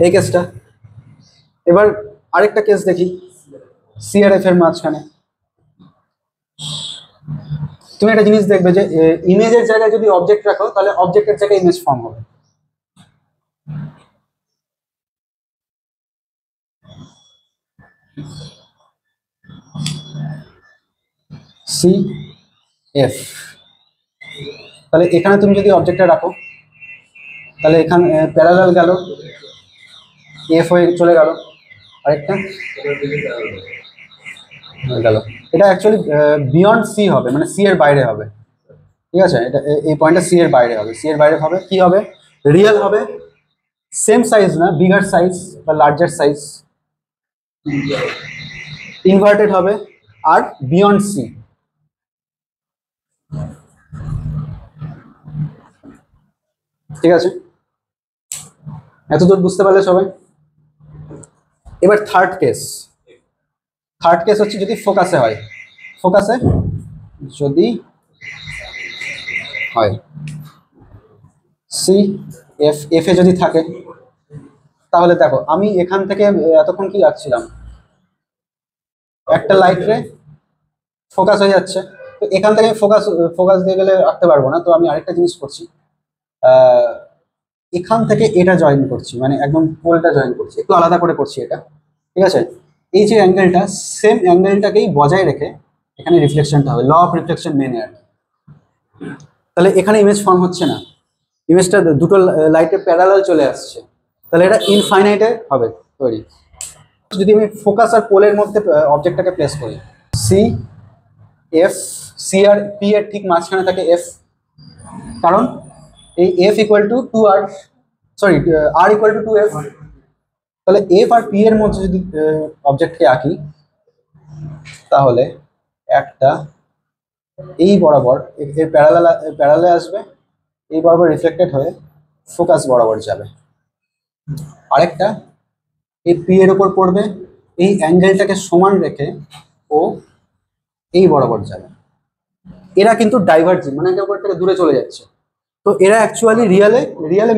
এই কেসটা। এবার আরেকটা কেস দেখি, সি আর এফ এর মাঝখানে। তুমি একটা জিনিস দেখবে যে ইমেজের জায়গায় যদি অবজেক্ট রাখো তাহলে অবজেক্টের জায়গায় ইমেজ ফর্ম হবে। সি এফ, তাহলে এখানে তুমি যদি অবজেক্টটা রাখো তাহলে এখানে প্যারালাল গেল, এফ হয়ে চলে গেল, আরেকটা গেল। এটা অ্যাকচুয়ালি বিয়ন্ড সি হবে, মানে সি এর বাইরে হবে, ঠিক আছে? এটা এই পয়েন্টটা সি এর বাইরে হবে। সি এর বাইরে হবে কি হবে? রিয়েল হবে, সেম সাইজ না, বিগার সাইজ বা লার্জার সাইজ, ইনভার্টেড হবে আর বিয়ন্ড সি। ঠিক আছে, এতদূর বুঝতে পারলে সবাই? এবার থার্ড কেস। থার্ড কেস হচ্ছে যদি ফোকাসে হয়, ফোকাসে যদি হয়, সি এফ এফ এ যদি থাকে তাহলে দেখো আমি এখান থেকে এতক্ষণ কি আঁকছিলাম, একটা লাইট রে ফোকাস হয়ে যাচ্ছে, তো এখান থেকে ফোকাস ফোকাস দিয়ে গেলে আঁকতে পারবো না। তো আমি আরেকটা জিনিস করছি, এখান থেকে এটা জয়েন করছি, মানে একদম পোলটা জয়েন করছি, একটু আলাদা করে করছি এটা, ঠিক আছে? এই যে অ্যাঙ্গেলটা, সেম অ্যাঙ্গেলটাকেই বজায় রেখে এখানে রিফ্লেকশনটা হবে, ল অফ রিফ্লেকশন মেনে আর। তাহলে এখানে ইমেজ ফর্ম হচ্ছে না, ইমেজটা দুটো লাইটের প্যারালাল চলে আসছে, তাহলে এটা ইনফাইনাইটে হবে তৈরি। যদি আমি ফোকাস আর পোলের মধ্যে অবজেক্টটাকে প্লেস করি, সি এফ, সি আর পি এর ঠিক মাঝখানে থাকে এফ, কারণ এই F equal to two R, sorry R equal to two F. তাহলে এফ আর পি এর মধ্যে যদি অবজেক্টকে আঁকি তাহলে একটা এই বরাবর এর প্যারালালে আসবে, এই বরাবর রিফ্লেক্টেড হয়ে ফোকাস বরাবর যাবে, আরেকটা এই পি এর উপর পড়বে, এই অ্যাঙ্গেলটাকে সমান রেখে ও এই বরাবর যাবে। এরা কিন্তু ডাইভার্জিং, মানে একে অপর থেকে দূরে চলে যাচ্ছে, তো এরা অ্যাকচুয়ালি রিয়ালে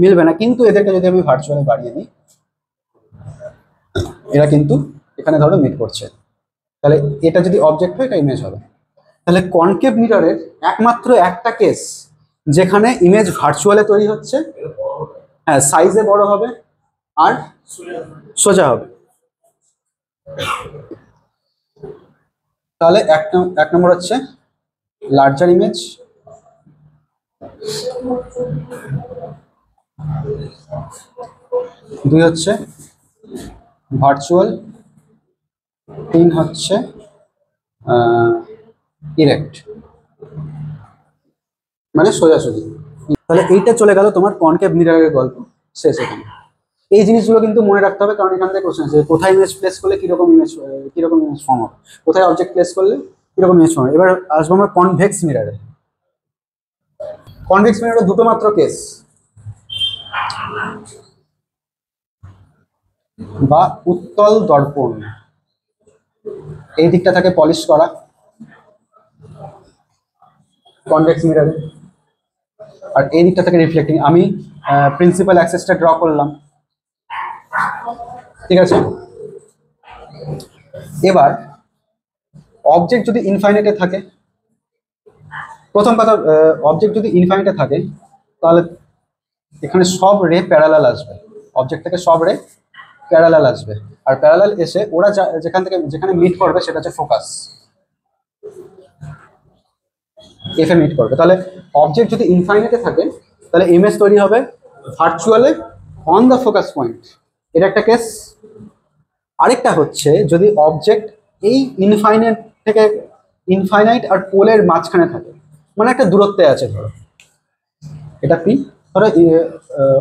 মিলবে না, কিন্তু এদেরকে যদি আমি ভার্চুয়ালি বাড়িয়ে দিই এরা কিন্তু এখানে ধরো মিট করছে। তাহলে এটা যদি অবজেক্ট হয় এটা ইমেজ হবে। তাহলে কনকেভ মিররের একমাত্র একটা কেস যেখানে ইমেজ ভার্চুয়ালে তৈরি হচ্ছে, হ্যাঁ সাইজে বড় হবে আর সোজা হবে। তাহলে এক নম্বর হচ্ছে লার্জার ইমেজ, দুই হচ্ছে ভার্চুয়াল, তিন হচ্ছে ইরেক্ট, মানে সোজাসুজি। তাহলে এইটা চলে গেল তোমার কনকেভ মিররের গল্প শেষ। এখানে এই জিনিসগুলো কিন্তু মনে রাখতে হবে, কারণ এখান থেকে কোশ্চেন আছে কোথায় ইমেজ প্লেস করলে কিরকম ইমেজ ফর্ম হবে, কোথায় অবজেক্ট প্লেস করলে কিরকম ইমেজ ফর্ম হবে। এবার আসবো আমরা কনভেক্স মিররে। কনভেক্স মিররে দুটো মাত্র কেস, বা উত্তল দর্পণ, এই দিকটা থাকে পলিশ করা কনভেক্স মিররে, আর এই দিকটা থেকে রিফ্লেক্টিং। আমি প্রিন্সিপাল অ্যাক্সেসটা ড্র করলাম, ঠিক আছে, এবার অবজেক্ট যদি ইনফাইনাইটে থাকে, প্রথম কথা, অবজেক্ট যদি ইনফাইনাইটে থাকে তাহলে এখানে সব রে প্যারালাল আসবে, অবজেক্ট থেকে সব রে প্যারালাল আসবে, আর প্যারালাল এসে ওরা যেখানে মিট করবে সেটা হচ্ছে ফোকাস, এফ এ মিট করবে। তাহলে অবজেক্ট যদি ইনফাইনাইটে থাকে তাহলে ইমেজ তৈরি হবে ভার্চুয়ালে অন দ্য ফোকাস পয়েন্ট, এটা একটা কেস। আরেকটা হচ্ছে যদি অবজেক্ট এই ইনফাইনাইট আর পোলের মাঝখানে থাকে, মানে একটা দূরত্বে আছে, ধরো এটা পি, ধরো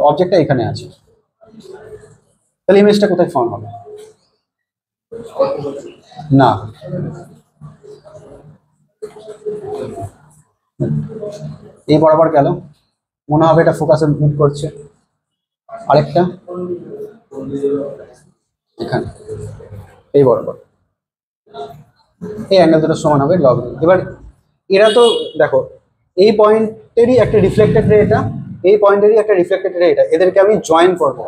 অবজেক্টটা এখানে আছে, তাহলে ইমেজটা কোথায় ফর্ম হবে? না, এই বরাবর গেল, মনে হবে এটা ফোকাসে মিট করছে। আরেকটা এখানে এই বরাবর, এই অ্যাঙ্গেল দুটো সমান হবে লগ। এবার এরা তো দেখো এই পয়েন্টেরই একটা রিফ্লেক্টেড রে, এটা এই পয়েন্টেরই একটা রিফ্লেক্টেড রে, এটা এদেরকে আমি জয়েন করব।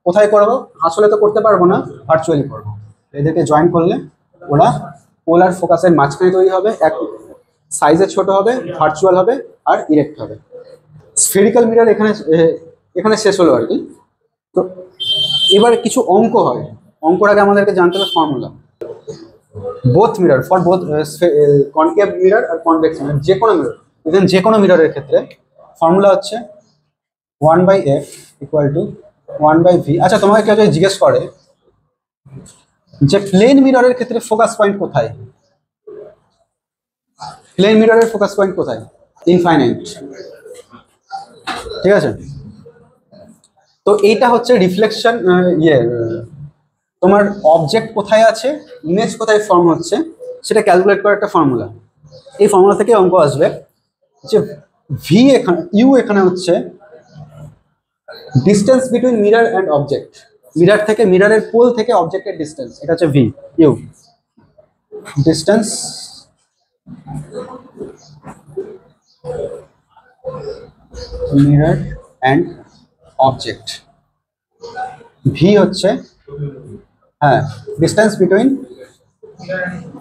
কোথায় করব? আসলে তো করতে পারবো না, ভার্চুয়ালি করবো। এদেরকে জয়েন করলে ওরা পোলার ফোকাসের মাঝখানে তৈরি হবে, এক সাইজে ছোট হবে, ভার্চুয়াল হবে আর ইরেক্ট হবে। স্ফেরিক্যাল মিরর এখানে শেষ হলো আর কি। তো এবার কিছু অঙ্ক হয়, অঙ্কর আগে আমাদেরকে জানতে হবে formula. Both mirror, for both concave mirror আর কনভেক্স মিরর, যে কোনো মিরর, ইভেন যে কোনো মিররের ক্ষেত্রে ফর্মুলা হচ্ছে 1/f ইকুয়াল টু 1/v। আচ্ছা, তোমাকে কেউ যদি জিজ্ঞেস করে যে প্লেন মিররের ক্ষেত্রে ফোকাস পয়েন্ট কোথায়, প্লেন মিররের ফোকাস পয়েন্ট কোথায়? ইনফাইনাইট, ঠিক আছে। তো এইটা হচ্ছে রিফ্লেকশন, তোমার অবজেক্ট কোথায় আছে, ইমেজ কোথায় ফর্ম হচ্ছে, সেটা ক্যালকুলেট করার একটা ফর্মুলা। এই ফর্মুলা থেকে অঙ্ক আসবে যে ভি এখানে, ইউ এখানে হচ্ছে distance between mirror and object, mirror থেকে, মিররের পোল থেকে অবজেক্টের ডিস্টেন্স, এটা হচ্ছে v. U distance mirror and object, v হচ্ছে হ্যাঁ distance between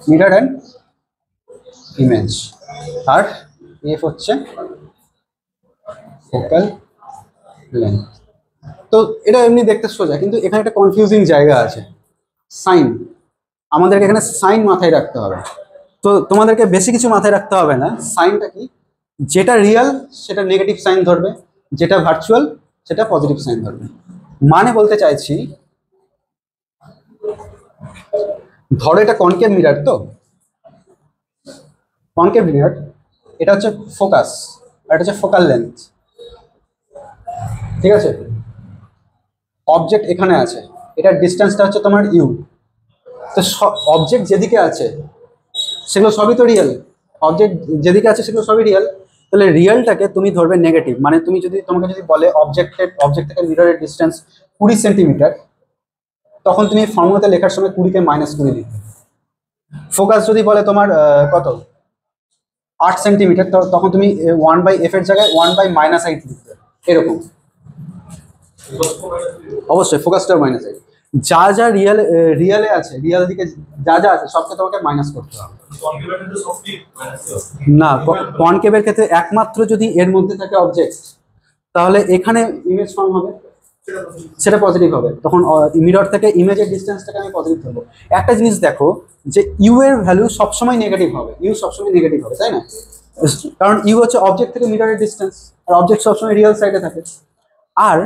mirror and image, আর এফ হচ্ছে ফোকাল লেন্থ। তো এটা এমনি দেখতে সোজা, কিন্তু এখানে একটা কনফিউজিং জায়গা আছে, সাইন। আমাদেরকে এখানে সাইন মাথায় রাখতে হবে। তো তোমাদেরকে বেশি কিছু মাথায় রাখতে হবে না। সাইনটা কি? যেটা রিয়েল সেটা নেগেটিভ সাইন ধরবে, যেটা ভার্চুয়াল সেটা পজিটিভ সাইন ধরবে। মানে বলতে চাইছি, ধরো এটা কনকেভ মিরর, তো কনকেভ মিরর, এটা হচ্ছে ফোকাস আর এটা হচ্ছে ফোকাল লেন্থ, ঠিক আছে। অবজেক্ট এখানে আছে, এটার ডিস্টেন্সটা হচ্ছে তোমার ইউ। তো অবজেক্ট যেদিকে আছে সেগুলো সবই তো রিয়েল, অবজেক্ট যেদিকে আছে সেগুলো সবই রিয়েল। তাহলে রিয়েলটাকে তুমি ধরবে নেগেটিভ, মানে তুমি যদি, তোমাকে যদি বলে অবজেক্ট থেকে মিররের ডিস্টেন্স 20 সেন্টিমিটার, তখন তুমি ফর্মুলাতে লেখার সময় 20-কে -20 লিখবে। ফোকাস যদি বলে তোমার কত 8 সেন্টিমিটার, তখন তুমি 1/f এর জায়গায় 1/-8 লিখবে, এরকম। অবশ্যই ফোকাসটাও -8, যা যা রিয়েলে আছে, রিয়েল দিকে যা যা আছে সবকে তোমাকে মাইনাস করতে হবে। না, কনকেভের ক্ষেত্রে একমাত্র যদি এর মধ্যে থাকে অবজেক্ট, তাহলে এখানে ইমেজ ফর্ম হবে, সেটা পজিটিভ হবে। তখন মিরর থেকে ইমেজের ডিস্টেন্সটাকে আমি পজিটিভ ধরবো। একটা জিনিস দেখো যে ইউ এর ভ্যালু সবসময় নেগেটিভ হবে, ইউ সবসময় নেগেটিভ হবে, তাই না? কারণ ইউ হচ্ছে অবজেক্ট থেকে মিররের ডিস্টেন্স, আর অবজেক্ট সবসময় রিয়েল সাইডে থাকে। আর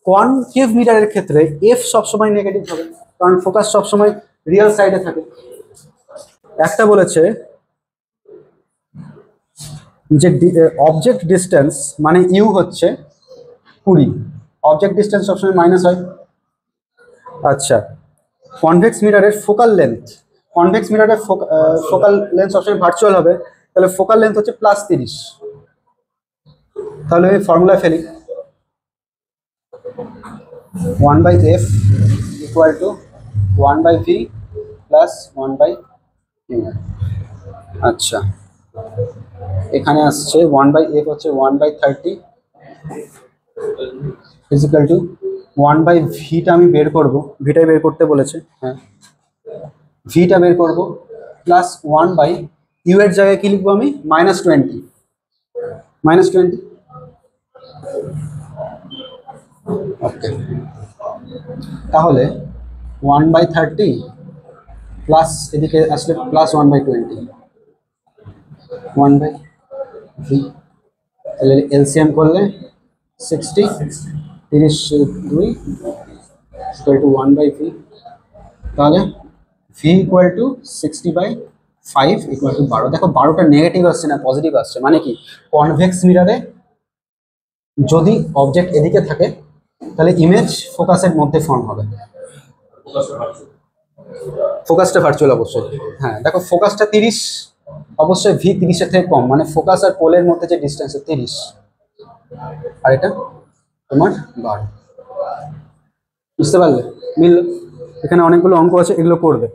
কনকেভ মিররের ক্ষেত্রে এফ সবসময় নেগেটিভ হবে, কারণ ফোকাস সবসময় রিয়েল সাইডে থাকে। একটা বলেছে যে অবজেক্ট ডিস্টেন্স মানে ইউ হচ্ছে 20, অবজেক্ট ডিস্টেন্স সবসময় মাইনাস হয়। আচ্ছা, কনভেক্স মিররের ফোকাল লেন্থ, কনভেক্স মিররের ফোকাল লেন্থ সবসময় ভার্চুয়াল হবে, তাহলে ফোকাল লেন্থ হচ্ছে +30। তাহলে এই ফর্মুলা ফেলি, 1/f equal to 1/v plus 1/u। আচ্ছা, এখানে আসছে 1/f হচ্ছে 1/30 ইকুয়াল টু 1/ভিটা আমি বের করব, ভিটাই বের করতে বলেছে, হ্যাঁ ভিটা বের করব, প্লাস 1/ইউ এর জায়গায় কি লিখবো আমি, -20, -20, ওকে। তাহলে 1/30 প্লাস এদিকে আসলে প্লাস 1/20, 1/ভি, তাহলে এলসিএম করলে 60, 32 ইকুয়াল টু 1/ভি, তাহলে V equal to 60/5 equal to 12। দেখো 12টা নেগেটিভ আসছে না পজিটিভ আসছে, মানে কি কনভেক্স মিররে যদি অবজেক্ট এদিকে থাকে তাহলে ইমেজ ফোকাসের মধ্যে ফর্ম হবে, ফোকাসটা ভার্চুয়াল অবশ্যই, হ্যাঁ দেখো ফোকাসটা 30, অবশ্যই ভি 30-এর থেকে কম, মানে ফোকাস আর পোলের মধ্যে যে ডিস্টেন্স 30, আর এটা তোমার 12। বুঝতে পারলে, মিলল? এখানে অনেকগুলো অঙ্ক আছে, এগুলো করবে।